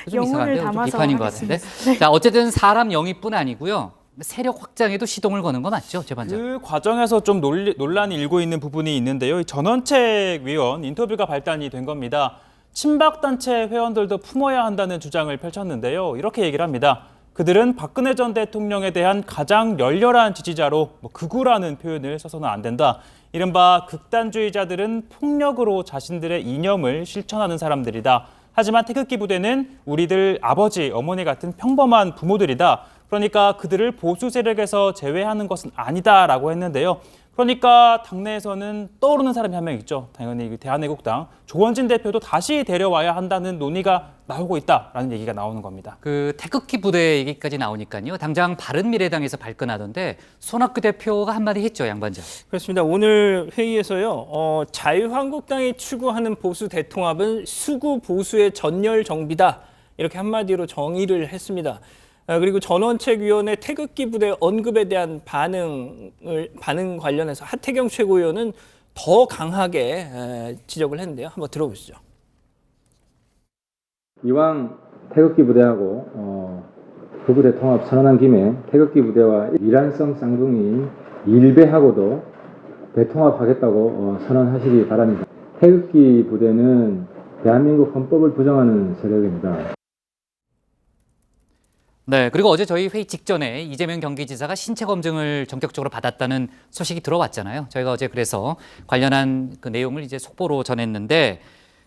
[SPEAKER 1] 좀
[SPEAKER 10] 영혼을
[SPEAKER 1] 이상한데 좀
[SPEAKER 10] 담아서
[SPEAKER 1] 비판인 것
[SPEAKER 10] 하겠습니다.
[SPEAKER 1] 같은데. 자, 어쨌든 사람 영입뿐 아니고요. 세력 확장에도 시동을 거는 거 맞죠, 재반장?
[SPEAKER 2] 그 과정에서 좀 논란이 일고 있는 부분이 있는데요. 전원책 위원 인터뷰가 발단이 된 겁니다. 친박단체 회원들도 품어야 한다는 주장을 펼쳤는데요. 이렇게 얘기를 합니다. 그들은 박근혜 전 대통령에 대한 가장 열렬한 지지자로 극우라는 표현을 써서는 안 된다. 이른바 극단주의자들은 폭력으로 자신들의 이념을 실천하는 사람들이다. 하지만 태극기 부대는 우리들 아버지, 어머니 같은 평범한 부모들이다. 그러니까 그들을 보수 세력에서 제외하는 것은 아니다라고 했는데요. 그러니까 당내에서는 떠오르는 사람이 한 명 있죠. 당연히 대한애국당 조원진 대표도 다시 데려와야 한다는 논의가 나오고 있다라는 얘기가 나오는 겁니다.
[SPEAKER 1] 그 태극기 부대 얘기까지 나오니까요. 당장 바른미래당에서 발끈하던데 손학규 대표가 한마디 했죠, 양반장.
[SPEAKER 9] 그렇습니다. 오늘 회의에서요. 자유한국당이 추구하는 보수 대통합은 수구 보수의 전열 정비다. 이렇게 한마디로 정의를 했습니다. 그리고 전원책위원회 태극기 부대 언급에 대한 반응 관련해서 하태경 최고위원은 더 강하게 지적을 했는데요. 한번 들어보시죠.
[SPEAKER 4] 이왕 태극기 부대하고 극우 대통합 선언한 김에 태극기 부대와 이란성 쌍둥이인 일베하고도 대통합하겠다고 선언하시기 바랍니다. 태극기 부대는 대한민국 헌법을 부정하는 세력입니다.
[SPEAKER 1] 네, 그리고 어제 저희 회의 직전에 이재명 경기지사가 신체 검증을 전격적으로 받았다는 소식이 들어왔잖아요. 저희가 어제 그래서 관련한 그 내용을 이제 속보로 전했는데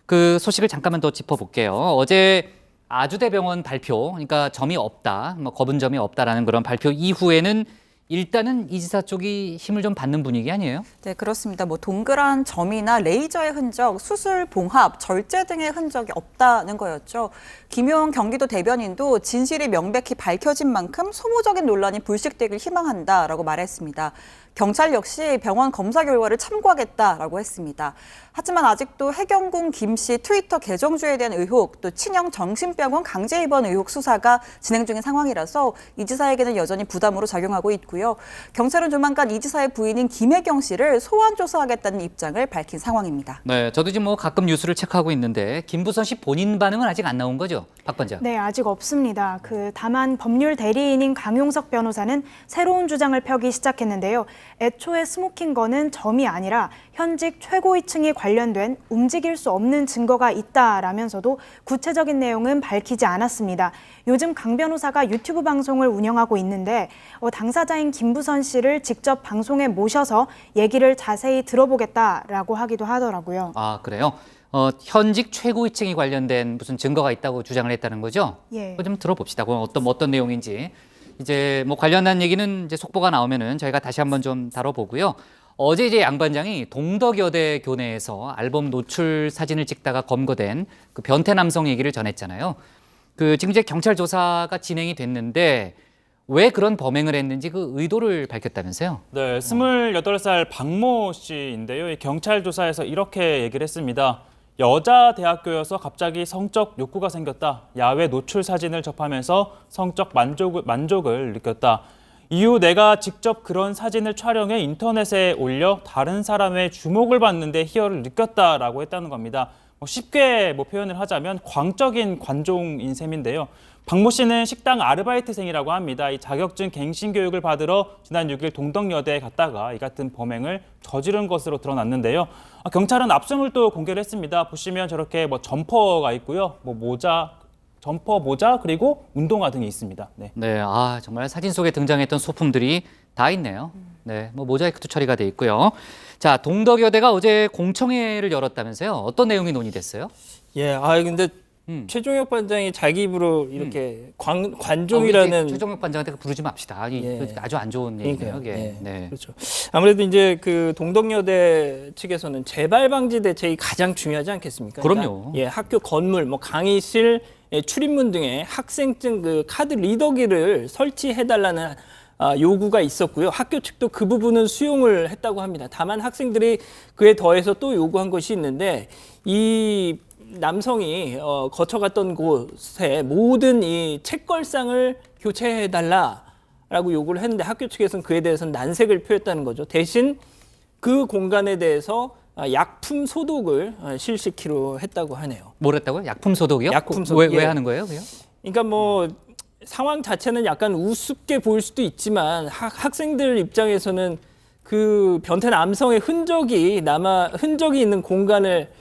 [SPEAKER 1] 그 소식을 잠깐만 더 짚어볼게요. 어제 아주대병원 발표, 그러니까 점이 없다, 뭐 검은 점이 없다라는 그런 발표 이후에는 일단은 이 지사 쪽이 힘을 좀 받는 분위기 아니에요?
[SPEAKER 3] 네, 그렇습니다. 뭐 동그란 점이나 레이저의 흔적, 수술 봉합, 절제 등의 흔적이 없다는 거였죠. 김용 경기도 대변인도 진실이 명백히 밝혀진 만큼 소모적인 논란이 불식되길 희망한다라고 말했습니다. 경찰 역시 병원 검사 결과를 참고하겠다라고 했습니다. 하지만 아직도 해경궁 김 씨 트위터 계정주에 대한 의혹, 또 친형 정신병원 강제 입원 의혹 수사가 진행 중인 상황이라서 이 지사에게는 여전히 부담으로 작용하고 있고요. 경찰은 조만간 이 지사의 부인인 김혜경 씨를 소환 조사하겠다는 입장을 밝힌 상황입니다.
[SPEAKER 1] 네, 저도 지금 뭐 가끔 뉴스를 체크하고 있는데 김부선 씨 본인 반응은 아직 안 나온 거죠, 박 반장?
[SPEAKER 10] 네, 아직 없습니다. 다만 법률 대리인인 강용석 변호사는 새로운 주장을 펴기 시작했는데요. 애초에 스모킹건은 점이 아니라 현직 최고위층이 관련된 움직일 수 없는 증거가 있다라면서도 구체적인 내용은 밝히지 않았습니다. 요즘 강 변호사가 유튜브 방송을 운영하고 있는데 당사자인 김부선 씨를 직접 방송에 모셔서 얘기를 자세히 들어보겠다라고 하기도 하더라고요.
[SPEAKER 1] 아, 그래요? 현직 최고위층이 관련된 무슨 증거가 있다고 주장을 했다는 거죠?
[SPEAKER 10] 예.
[SPEAKER 1] 좀 들어봅시다. 그건 어떤 내용인지. 이제 뭐 관련한 얘기는 이제 속보가 나오면은 저희가 다시 한번 좀 다뤄보고요. 어제 이제 양 반장이 동덕여대 교내에서 앨범 노출 사진을 찍다가 검거된 그 변태 남성 얘기를 전했잖아요. 지금 이제 경찰 조사가 진행이 됐는데 왜 그런 범행을 했는지 그 의도를 밝혔다면서요?
[SPEAKER 2] 네, 28살 박모 씨인데요. 이 경찰 조사에서 이렇게 얘기를 했습니다. 여자 대학교여서 갑자기 성적 욕구가 생겼다. 야외 노출 사진을 접하면서 성적 만족을 느꼈다. 이후 내가 직접 그런 사진을 촬영해 인터넷에 올려 다른 사람의 주목을 받는데 희열을 느꼈다라고 했다는 겁니다. 쉽게 표현을 하자면 광적인 관종인 셈인데요. 박모 씨는 식당 아르바이트생이라고 합니다. 이 자격증 갱신 교육을 받으러 지난 6일 동덕여대에 갔다가 이 같은 범행을 저지른 것으로 드러났는데요. 경찰은 압수물도 공개를 했습니다. 보시면 저렇게 점퍼가 있고요. 점퍼 모자 그리고 운동화 등이 있습니다. 네.
[SPEAKER 1] 네, 정말 사진 속에 등장했던 소품들이 다 있네요. 네, 모자이크도 처리가 돼 있고요. 자, 동덕여대가 어제 공청회를 열었다면서요? 어떤 내용이 논의됐어요?
[SPEAKER 9] 예, 근데 최종혁 반장이 자기 입으로 이렇게 관종이라는
[SPEAKER 1] 최종혁 반장한테 부르지 맙시다. 아주 안 좋은 얘기예요.
[SPEAKER 9] 네. 그렇죠. 아무래도 이제 그 동덕여대 측에서는 재발 방지 대책이 가장 중요하지 않겠습니까?
[SPEAKER 1] 그럼요.
[SPEAKER 9] 그러니까 학교 건물, 강의실, 출입문 등에 학생증 그 카드 리더기를 설치해달라는 요구가 있었고요. 학교 측도 그 부분은 수용을 했다고 합니다. 다만 학생들이 그에 더해서 또 요구한 것이 있는데 이 남성이 거쳐갔던 곳에 모든 이 책걸상을 교체해달라라고 요구를 했는데 학교 측에서는 그에 대해서는 난색을 표했다는 거죠. 대신 그 공간에 대해서 약품 소독을 실시키로 했다고 하네요.
[SPEAKER 1] 뭘 했다고요? 약품 소독이요?
[SPEAKER 9] 약품 소독.
[SPEAKER 1] 왜 하는 거예요? 그요?
[SPEAKER 9] 그러니까 상황 자체는 약간 우습게 보일 수도 있지만 학생들 입장에서는 그 변태 남성의 흔적이 있는 공간을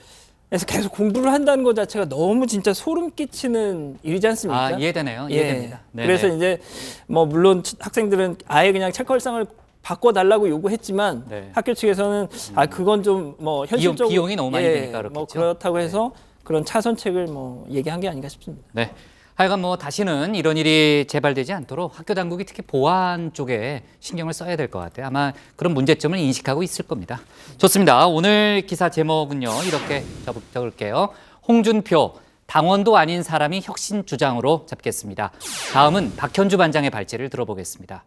[SPEAKER 9] 그래서 계속 공부를 한다는 것 자체가 너무 진짜 소름 끼치는 일이지 않습니까?
[SPEAKER 1] 이해되네요. 이해됩니다.
[SPEAKER 9] 그래서 이제 물론 학생들은 아예 그냥 책걸상을 바꿔달라고 요구했지만 학교 측에서는 그건 좀 현실적으로
[SPEAKER 1] 비용이 너무 많이 드니까 그렇겠죠.
[SPEAKER 9] 그렇다고 해서 그런 차선책을 얘기한 게 아닌가 싶습니다.
[SPEAKER 1] 네. 하여간 다시는 이런 일이 재발되지 않도록 학교 당국이 특히 보안 쪽에 신경을 써야 될 것 같아요. 아마 그런 문제점을 인식하고 있을 겁니다. 좋습니다. 오늘 기사 제목은요. 이렇게 적을게요. 홍준표, 당원도 아닌 사람이 혁신 주장으로 잡겠습니다. 다음은 박현주 반장의 발제를 들어보겠습니다.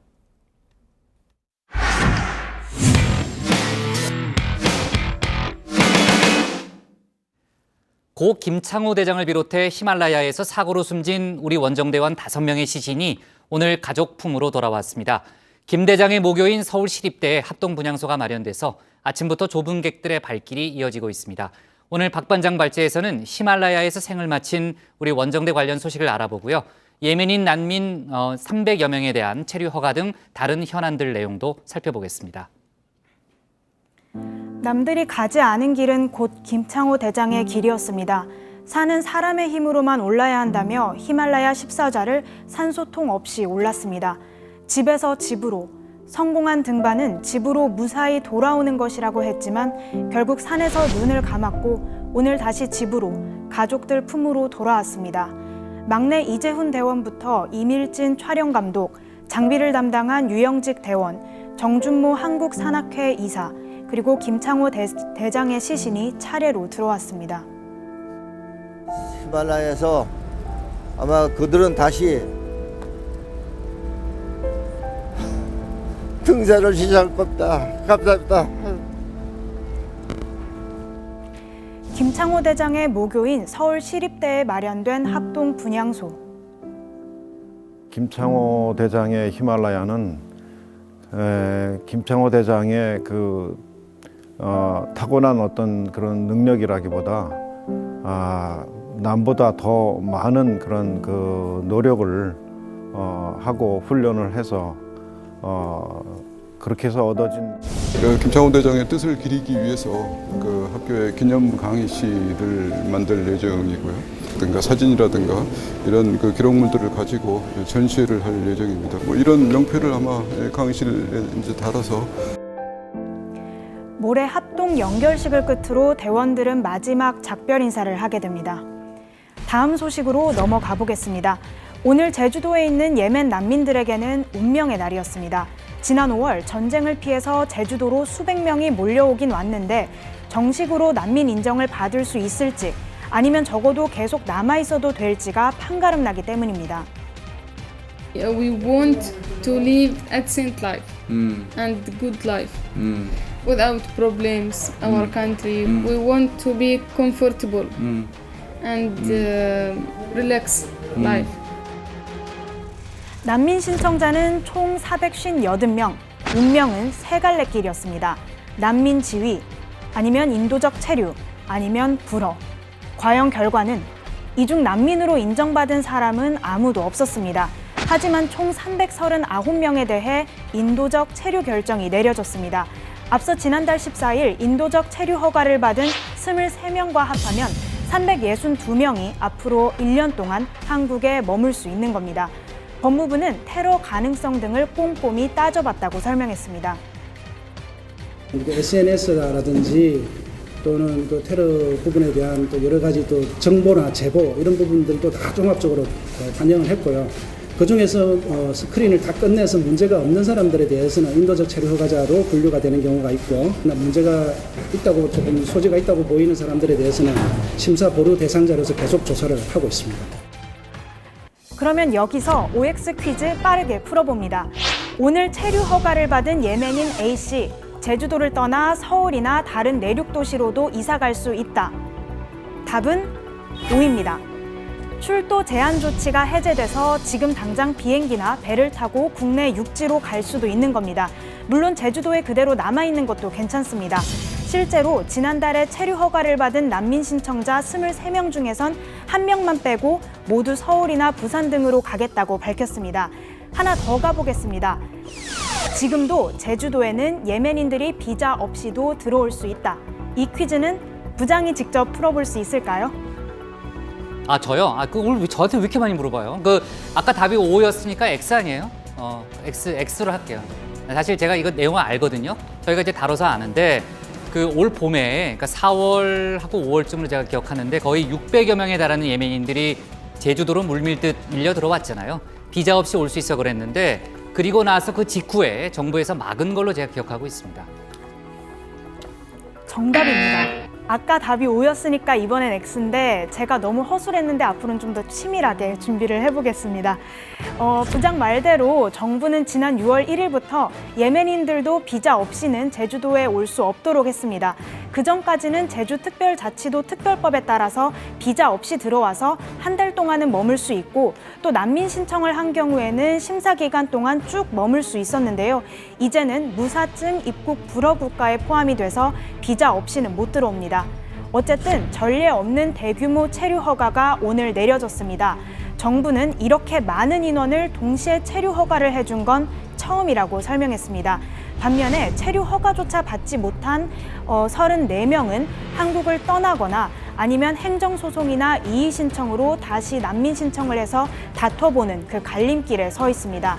[SPEAKER 1] 고 김창호 대장을 비롯해 히말라야에서 사고로 숨진 우리 원정대원 5명의 시신이 오늘 가족 품으로 돌아왔습니다. 김 대장의 모교인 서울시립대에 합동분향소가 마련돼서 아침부터 좁은 객들의 발길이 이어지고 있습니다. 오늘 박 반장 발제에서는 히말라야에서 생을 마친 우리 원정대 관련 소식을 알아보고요. 예멘인 난민 300여 명에 대한 체류 허가 등 다른 현안들 내용도 살펴보겠습니다.
[SPEAKER 10] 남들이 가지 않은 길은 곧 김창호 대장의 길이었습니다. 산은 사람의 힘으로만 올라야 한다며 히말라야 14자를 산소통 없이 올랐습니다. 집에서 집으로, 성공한 등반은 집으로 무사히 돌아오는 것이라고 했지만 결국 산에서 눈을 감았고 오늘 다시 집으로, 가족들 품으로 돌아왔습니다. 막내 이재훈 대원부터 이밀진 촬영감독, 장비를 담당한 유영직 대원, 정준모 한국산악회 이사, 그리고 김창호 대장의 시신이 차례로 들어왔습니다.
[SPEAKER 6] 히말라야에서 아마 그들은 다시 등산을 시작할 겁니다. 감사합니다.
[SPEAKER 10] 김창호 대장의 모교인 서울시립대에 마련된 합동분향소.
[SPEAKER 7] 김창호 대장의 히말라야는 김창호 대장의 타고난 어떤 그런 능력이라기보다 남보다 더 많은 그런 노력을 하고 훈련을 해서 그렇게 해서 얻어진
[SPEAKER 8] 김창호 대장의 뜻을 기리기 위해서 학교에 기념 강의실을 만들 예정이고요. 사진이라든가 이런 기록물들을 가지고 전시회를 할 예정입니다. 이런 명패를 아마 강의실에 이제 달아서
[SPEAKER 10] 모레 합동 연결식을 끝으로 대원들은 마지막 작별 인사를 하게 됩니다. 다음 소식으로 넘어가 보겠습니다. 오늘 제주도에 있는 예멘 난민들에게는 운명의 날이었습니다. 지난 5월 전쟁을 피해서 제주도로 수백 명이 몰려오긴 왔는데 정식으로 난민 인정을 받을 수 있을지 아니면 적어도 계속 남아있어도 될지가 판가름 나기 때문입니다.
[SPEAKER 24] We want to live excellent life and good life without problems. Our country. We want to be comfortable and relax life.
[SPEAKER 10] 난민 신청자는 총 458명, 운명은 세 갈래 길이었습니다. 난민 지위, 아니면 인도적 체류, 아니면 불어. 과연 결과는 이 중 난민으로 인정받은 사람은 아무도 없었습니다. 하지만 총 339명에 대해 인도적 체류 결정이 내려졌습니다. 앞서 지난달 14일 인도적 체류 허가를 받은 23명과 합하면 362명이 앞으로 1년 동안 한국에 머물 수 있는 겁니다. 법무부는 테러 가능성 등을 꼼꼼히 따져봤다고 설명했습니다.
[SPEAKER 5] SNS라든지 또는 그 테러 부분에 대한 또 여러 가지 또 정보나 제보 이런 부분들도 다 종합적으로 반영을 했고요. 그중에서 스크린을 다 끝내서 문제가 없는 사람들에 대해서는 인도적 체류 허가자로 분류가 되는 경우가 있고, 문제가 있다고 조금 소지가 있다고 보이는 사람들에 대해서는 심사 보류 대상자로서 계속 조사를 하고 있습니다.
[SPEAKER 10] 그러면 여기서 OX 퀴즈 빠르게 풀어봅니다. 오늘 체류 허가를 받은 예멘인 A씨, 제주도를 떠나 서울이나 다른 내륙 도시로도 이사 갈 수 있다. 답은 O입니다. 출도 제한 조치가 해제돼서 지금 당장 비행기나 배를 타고 국내 육지로 갈 수도 있는 겁니다. 물론 제주도에 그대로 남아있는 것도 괜찮습니다. 실제로 지난달에 체류 허가를 받은 난민 신청자 23명 중에선 1명만 빼고 모두 서울이나 부산 등으로 가겠다고 밝혔습니다. 하나 더 가보겠습니다. 지금도 제주도에는 예멘인들이 비자 없이도 들어올 수 있다. 이 퀴즈는 부장이 직접 풀어볼 수 있을까요?
[SPEAKER 1] 아, 저요? 오늘 저한테 왜 이렇게 많이 물어봐요? 아까 답이 O였으니까 X 아니에요? X로 할게요. 사실 제가 이거 내용을 알거든요. 저희가 이제 다뤄서 아는데, 올 봄에, 그러니까 4월하고 5월쯤으로 제가 기억하는데, 거의 600여 명에 달하는 예멘인들이 제주도로 물밀듯 밀려 들어왔잖아요. 비자 없이 올 수 있어 그랬는데, 그리고 나서 그 직후에 정부에서 막은 걸로 제가 기억하고 있습니다.
[SPEAKER 10] 정답입니다. 아까 답이 O였으니까 이번엔 X인데 제가 너무 허술했는데 앞으로는 좀 더 치밀하게 준비를 해보겠습니다. 부장 말대로 정부는 지난 6월 1일부터 예멘인들도 비자 없이는 제주도에 올 수 없도록 했습니다. 그전까지는 제주특별자치도 특별법에 따라서 비자 없이 들어와서 한 달 동안은 머물 수 있고, 또 난민 신청을 한 경우에는 심사 기간 동안 쭉 머물 수 있었는데요. 이제는 무사증 입국 불허 국가에 포함이 돼서 비자 없이는 못 들어옵니다. 어쨌든 전례 없는 대규모 체류 허가가 오늘 내려졌습니다. 정부는 이렇게 많은 인원을 동시에 체류 허가를 해준 건 처음이라고 설명했습니다. 반면에 체류 허가조차 받지 못한 34명은 한국을 떠나거나 아니면 행정소송이나 이의 신청으로 다시 난민 신청을 해서 다퉈보는 그 갈림길에 서 있습니다.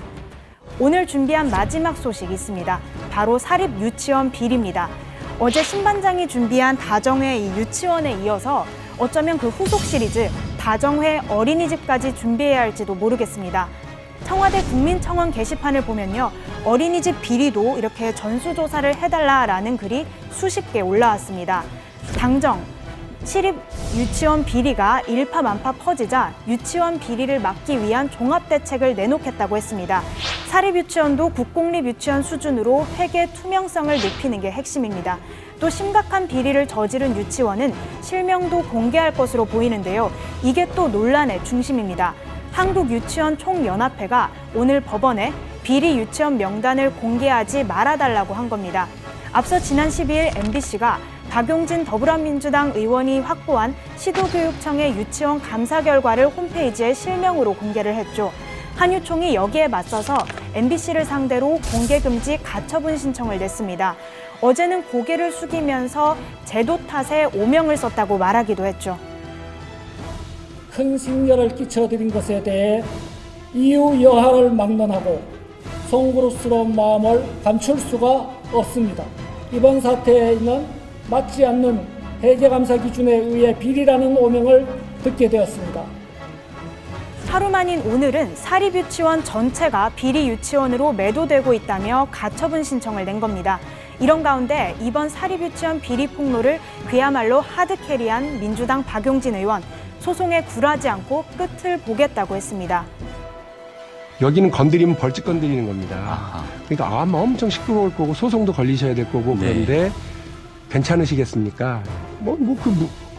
[SPEAKER 10] 오늘 준비한 마지막 소식 있습니다. 바로 사립 유치원 비리입니다. 어제 신반장이 준비한 다정회 이 유치원에 이어서 어쩌면 그 후속 시리즈 다정회 어린이집까지 준비해야 할지도 모르겠습니다. 청와대 국민청원 게시판을 보면요, 어린이집 비리도 이렇게 전수조사를 해달라라는 글이 수십 개 올라왔습니다. 당정, 시립 유치원 비리가 일파만파 퍼지자 유치원 비리를 막기 위한 종합대책을 내놓겠다고 했습니다. 사립유치원도 국공립유치원 수준으로 회계 투명성을 높이는 게 핵심입니다. 또 심각한 비리를 저지른 유치원은 실명도 공개할 것으로 보이는데요. 이게 또 논란의 중심입니다. 한국유치원총연합회가 오늘 법원에 비리 유치원 명단을 공개하지 말아달라고 한 겁니다. 앞서 지난 12일 MBC가 박용진 더불어민주당 의원이 확보한 시도교육청의 유치원 감사 결과를 홈페이지에 실명으로 공개를 했죠. 한유총이 여기에 맞서서 MBC를 상대로 공개금지 가처분 신청을 냈습니다. 어제는 고개를 숙이면서 제도 탓에 오명을 썼다고 말하기도 했죠.
[SPEAKER 11] 큰 심려를 끼쳐드린 것에 대해 이유 여하를 막론하고 송구스러운 마음을 감출 수가 없습니다. 이번 사태에는 맞지 않는 회계감사 기준에 의해 비리라는 오명을 듣게 되었습니다.
[SPEAKER 10] 하루 만인 오늘은 사립유치원 전체가 비리 유치원으로 매도되고 있다며 가처분 신청을 낸 겁니다. 이런 가운데 이번 사립유치원 비리 폭로를 그야말로 하드캐리한 민주당 박용진 의원, 소송에 굴하지 않고 끝을 보겠다고 했습니다.
[SPEAKER 13] 여기는 건드리면 벌칙 건드리는 겁니다. 그러니까 아마 엄청 시끄러울 거고 소송도 걸리셔야 될 거고 그런데 괜찮으시겠습니까?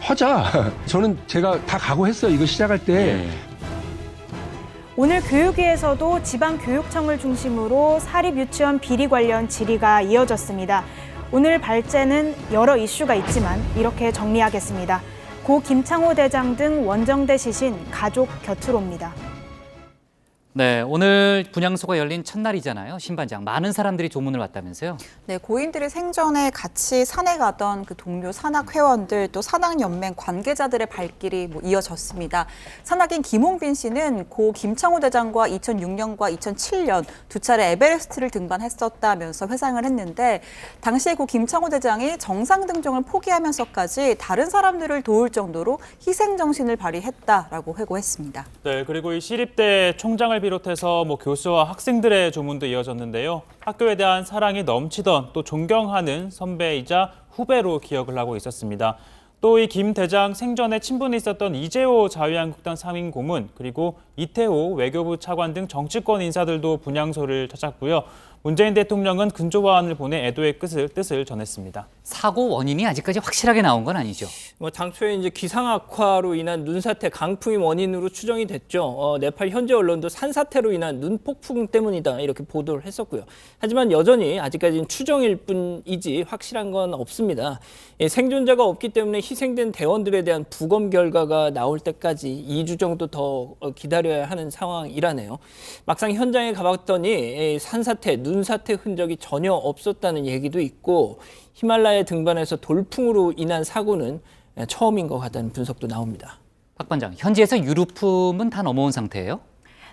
[SPEAKER 13] 하자. 저는 제가 다 각오했어요. 이거 시작할 때.
[SPEAKER 10] 오늘 교육위에서도 지방교육청을 중심으로 사립유치원 비리 관련 질의가 이어졌습니다. 오늘 발제는 여러 이슈가 있지만 이렇게 정리하겠습니다. 고 김창호 대장 등 원정대 시신 가족 곁으로입니다.
[SPEAKER 1] 네, 오늘 분향소가 열린 첫날이잖아요. 신반장, 많은 사람들이 조문을 왔다면서요?
[SPEAKER 3] 네, 고인들이 생전에 같이 산에 가던 그 동료 산악회원들 또 산악연맹 관계자들의 발길이 이어졌습니다. 산악인 김홍빈 씨는 고 김창호 대장과 2006년과 2007년 두 차례 에베레스트를 등반했었다면서 회상을 했는데 당시에 고 김창호 대장이 정상 등정을 포기하면서까지 다른 사람들을 도울 정도로 희생 정신을 발휘했다라고 회고했습니다.
[SPEAKER 2] 네, 그리고 이 시립대 총장을 비롯해서 교수와 학생들의 조문도 이어졌는데요. 학교에 대한 사랑이 넘치던 또 존경하는 선배이자 후배로 기억을 하고 있었습니다. 또 이 김 대장 생전에 친분이 있었던 이재호 자유한국당 상임 고문, 그리고 이태호 외교부 차관 등 정치권 인사들도 분향소를 찾았고요. 문재인 대통령은 근조화환을 보내 애도의 뜻을 전했습니다.
[SPEAKER 1] 사고 원인이 아직까지 확실하게 나온 건 아니죠?
[SPEAKER 9] 당초에 이제 기상 악화로 인한 눈사태, 강풍이 원인으로 추정이 됐죠. 네팔 현지 언론도 산사태로 인한 눈폭풍 때문이다 이렇게 보도를 했었고요. 하지만 여전히 아직까지는 추정일 뿐이지 확실한 건 없습니다. 생존자가 없기 때문에 희생된 대원들에 대한 부검 결과가 나올 때까지 2주 정도 더 기다려야 하는 상황이라네요. 막상 현장에 가봤더니 산사태, 눈사태 흔적이 전혀 없었다는 얘기도 있고 히말라야 등반에서 돌풍으로 인한 사고는 처음인 것 같다는 분석도 나옵니다.
[SPEAKER 1] 박 반장, 현지에서 유류품은 다 넘어온 상태예요?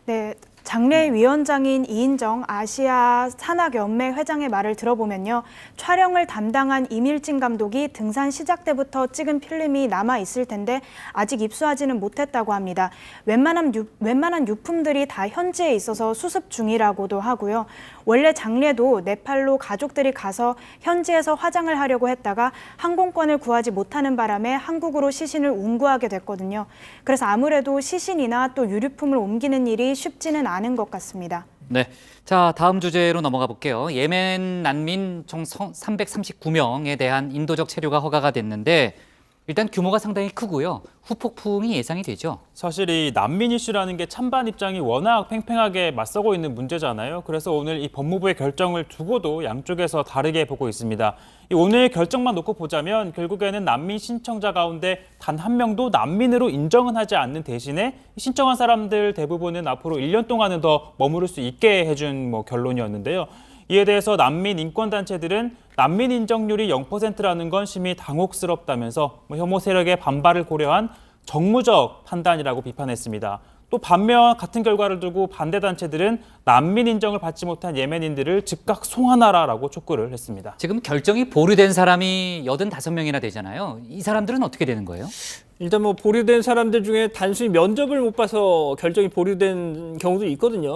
[SPEAKER 10] 네, 장례위원장인 이인정 아시아 산악연맹 회장의 말을 들어보면요. 촬영을 담당한 이밀진 감독이 등산 시작 때부터 찍은 필름이 남아있을 텐데 아직 입수하지는 못했다고 합니다. 웬만한 유품들이 다 현지에 있어서 수습 중이라고도 하고요. 원래 장례도 네팔로 가족들이 가서 현지에서 화장을 하려고 했다가 항공권을 구하지 못하는 바람에 한국으로 시신을 운구하게 됐거든요. 그래서 아무래도 시신이나 또 유류품을 옮기는 일이 쉽지는 않은 것 같습니다.
[SPEAKER 1] 네, 자 다음 주제로 넘어가 볼게요. 예멘 난민 총 339명에 대한 인도적 체류가 허가가 됐는데 일단 규모가 상당히 크고요. 후폭풍이 예상이 되죠.
[SPEAKER 2] 사실 이 난민 이슈라는 게 찬반 입장이 워낙 팽팽하게 맞서고 있는 문제잖아요. 그래서 오늘 이 법무부의 결정을 두고도 양쪽에서 다르게 보고 있습니다. 이 오늘 결정만 놓고 보자면 결국에는 난민 신청자 가운데 단 한 명도 난민으로 인정은 하지 않는 대신에 신청한 사람들 대부분은 앞으로 1년 동안은 더 머무를 수 있게 해준 결론이었는데요. 이에 대해서 난민 인권단체들은 난민 인정률이 0%라는 건 심히 당혹스럽다면서 혐오 세력의 반발을 고려한 정무적 판단이라고 비판했습니다. 또 반면 같은 결과를 두고 반대 단체들은 난민 인정을 받지 못한 예멘인들을 즉각 송환하라라고 촉구를 했습니다.
[SPEAKER 1] 지금 결정이 보류된 사람이 85명이나 되잖아요. 이 사람들은 어떻게 되는 거예요?
[SPEAKER 9] 일단 보류된 사람들 중에 단순히 면접을 못 봐서 결정이 보류된 경우도 있거든요.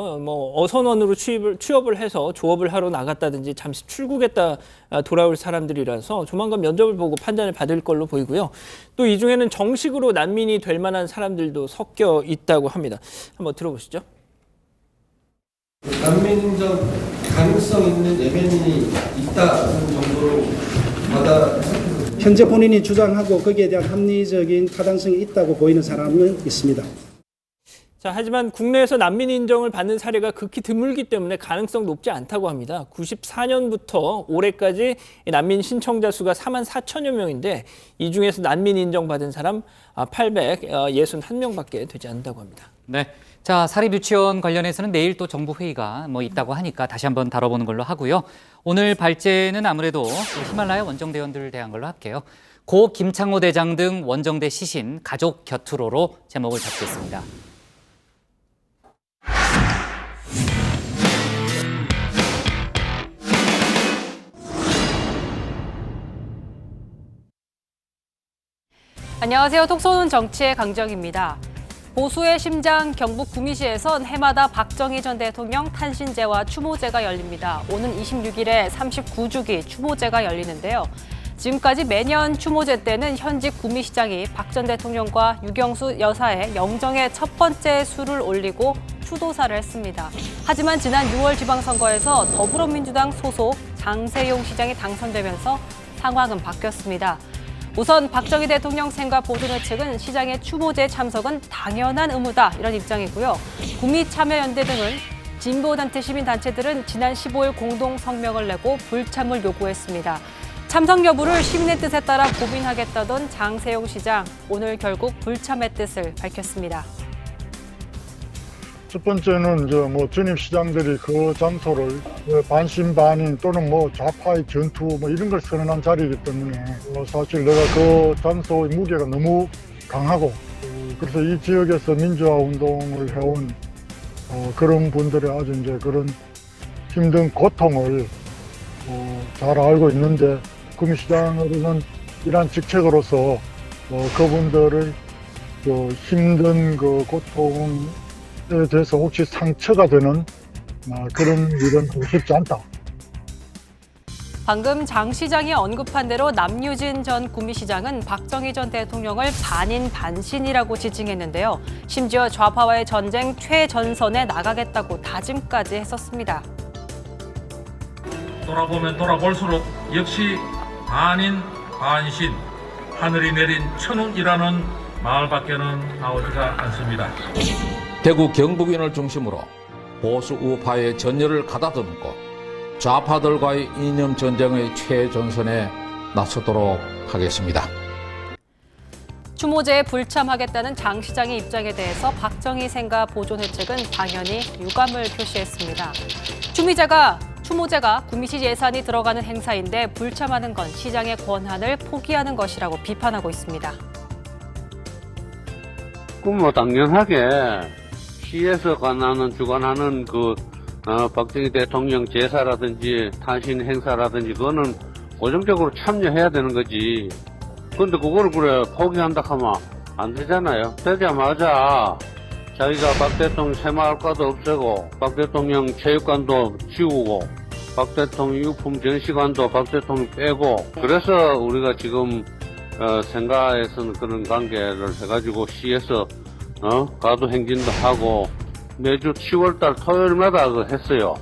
[SPEAKER 9] 어선원으로 취업을 해서 조업을 하러 나갔다든지 잠시 출국했다 돌아올 사람들이라서 조만간 면접을 보고 판단을 받을 걸로 보이고요. 또 이 중에는 정식으로 난민이 될 만한 사람들도 섞여 있다고 합니다. 한번 들어보시죠.
[SPEAKER 12] 난민 인정 가능성 있는 예멘인이 있다는 정도로
[SPEAKER 5] 현재 본인이 주장하고 거기에 대한 합리적인 타당성이 있다고 보이는 사람은 있습니다.
[SPEAKER 9] 자, 하지만 국내에서 난민 인정을 받는 사례가 극히 드물기 때문에 가능성 높지 않다고 합니다. 94년부터 올해까지 난민 신청자 수가 44,000여 명인데 이 중에서 난민 인정받은 사람 861명밖에 되지 않는다고 합니다.
[SPEAKER 1] 네, 자 사립유치원 관련해서는 내일 또 정부 회의가 있다고 하니까 다시 한번 다뤄보는 걸로 하고요. 오늘 발제는 아무래도 히말라야 원정대원들을 대한 걸로 할게요. 고 김창호 대장 등 원정대 시신 가족 곁으로로 제목을 잡겠습니다.
[SPEAKER 14] 안녕하세요. 톡 쏘는 정치의 강정입니다. 보수의 심장 경북 구미시에선 해마다 박정희 전 대통령 탄신제와 추모제가 열립니다. 오는 26일에 39주기 추모제가 열리는데요. 지금까지 매년 추모제 때는 현직 구미시장이 박 전 대통령과 유경수 여사의 영정의 첫 번째 술을 올리고 추도사를 했습니다. 하지만 지난 6월 지방선거에서 더불어민주당 소속 장세용 시장이 당선되면서 상황은 바뀌었습니다. 우선 박정희 대통령 생가 보존회 측은 시장의 추모제 참석은 당연한 의무다 이런 입장이고요. 국민참여연대 등은 진보단체, 시민단체들은 지난 15일 공동 성명을 내고 불참을 요구했습니다. 참석 여부를 시민의 뜻에 따라 고민하겠다던 장세용 시장, 오늘 결국 불참의 뜻을 밝혔습니다.
[SPEAKER 15] 첫 번째는 전임 시장들이 그 장소를 반신반인 또는 좌파의 전투 이런 걸 선언한 자리이기 때문에 사실 내가 그 장소의 무게가 너무 강하고 그래서 이 지역에서 민주화 운동을 해온 그런 분들의 아주 이제 그런 힘든 고통을 잘 알고 있는데 구미시장으로는 이러한 직책으로서 그분들의 힘든 그 고통에 대해서 혹시 상처가 되는 그런 일은 하고 싶지 않다.
[SPEAKER 14] 방금 장 시장이 언급한 대로 남유진 전 구미시장은 박정희 전 대통령을 반인 반신이라고 지칭했는데요. 심지어 좌파와의 전쟁 최전선에 나가겠다고 다짐까지 했었습니다.
[SPEAKER 16] 돌아보면 돌아볼수록 역시 반인 반신, 하늘이 내린 천운이라는 말밖에는 나오지가 않습니다.
[SPEAKER 17] 대구 경북인을 중심으로 보수 우파의 전열을 가다듬고 좌파들과의 이념 전쟁의 최전선에 나서도록 하겠습니다.
[SPEAKER 14] 추모제에 불참하겠다는 장 시장의 입장에 대해서 박정희 생가 보존회 측은 당연히 유감을 표시했습니다. 추모제가 구미시 예산이 들어가는 행사인데 불참하는 건 시장의 권한을 포기하는 것이라고 비판하고 있습니다.
[SPEAKER 18] 당연하게 시에서 주관하는 박정희 대통령 제사라든지 탄신 행사라든지 그거는 고정적으로 참여해야 되는 거지. 근데 그거를 포기한다 하면 안 되잖아요. 되자마자 자기가 박 대통령 새마을과도 없애고 박 대통령 체육관도 지우고 박 대통령 유품 전시관도 박 대통령 빼고 그래서 우리가 지금 생가에서는 그런 관계를 해가지고 시에서 가도 행진도 하고 매주 10월달 토요일마다 했어요.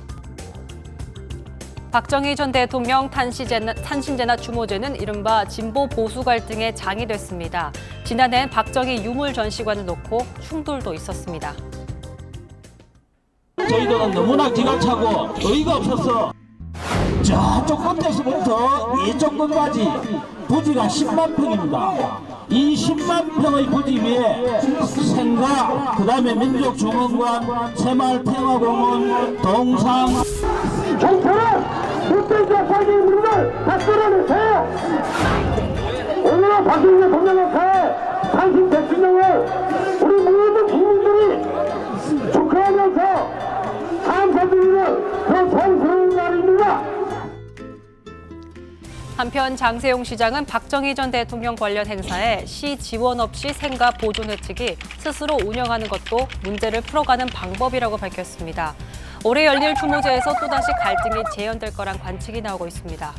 [SPEAKER 14] 박정희 전 대통령 탄신제나 추모제는 이른바 진보 보수 갈등의 장이 됐습니다. 지난해엔 박정희 유물 전시관을 놓고 충돌도 있었습니다.
[SPEAKER 25] 저희들은 너무나 기가 차고 의의가 없어서 저쪽 끝에서부터 이쪽 끝까지 부지가 10만 평입니다. 이 10만 평의 부지 위에 생가, 그 다음에 민족중흥관, 새마을평화공원, 동상
[SPEAKER 26] 정부는 못된 자기 물을 다 끌어내세요. 오늘은 박정희 대통령 앞에 당신 대통령을 우리 모든 국민들이 축하하면서 감사드리는 그 성스러운 날입니다.
[SPEAKER 14] 한편 장세용 시장은 박정희 전 대통령 관련 행사에 시 지원 없이 생가 보존회 측이 스스로 운영하는 것도 문제를 풀어가는 방법이라고 밝혔습니다. 올해 열릴 추모제에서 또다시 갈등이 재현될 거란 관측이 나오고 있습니다.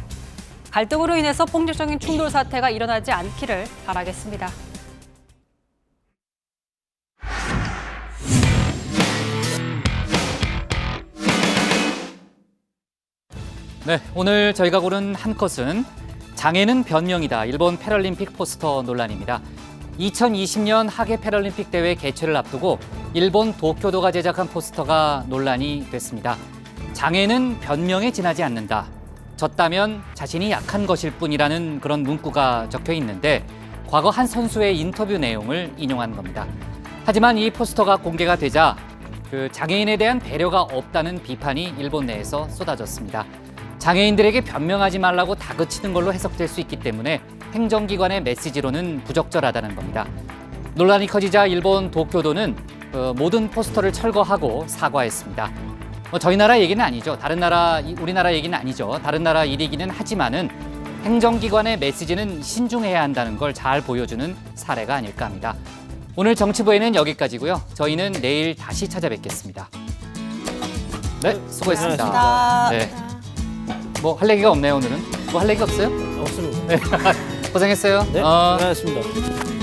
[SPEAKER 14] 갈등으로 인해서 폭력적인 충돌 사태가 일어나지 않기를 바라겠습니다.
[SPEAKER 1] 네, 오늘 저희가 고른 한 컷은 장애는 변명이다. 일본 패럴림픽 포스터 논란입니다. 2020년 하계 패럴림픽 대회 개최를 앞두고 일본 도쿄도가 제작한 포스터가 논란이 됐습니다. 장애는 변명에 지나지 않는다. 졌다면 자신이 약한 것일 뿐이라는 그런 문구가 적혀 있는데 과거 한 선수의 인터뷰 내용을 인용한 겁니다. 하지만 이 포스터가 공개가 되자 장애인에 대한 배려가 없다는 비판이 일본 내에서 쏟아졌습니다. 장애인들에게 변명하지 말라고 다그치는 걸로 해석될 수 있기 때문에 행정기관의 메시지로는 부적절하다는 겁니다. 논란이 커지자 일본 도쿄도는 모든 포스터를 철거하고 사과했습니다. 저희 나라 얘기는 아니죠. 우리나라 얘기는 아니죠. 다른 나라 일이기는 하지만은 행정기관의 메시지는 신중해야 한다는 걸 잘 보여주는 사례가 아닐까 합니다. 오늘 정치부에는 여기까지고요. 저희는 내일 다시 찾아뵙겠습니다. 네, 수고했습니다. 네. 뭐 할 얘기가 없네요, 오늘은. 뭐 할 얘기 없어요?
[SPEAKER 9] 없습니다.
[SPEAKER 1] 네. 고생했어요.
[SPEAKER 9] 네, 고생하셨습니다.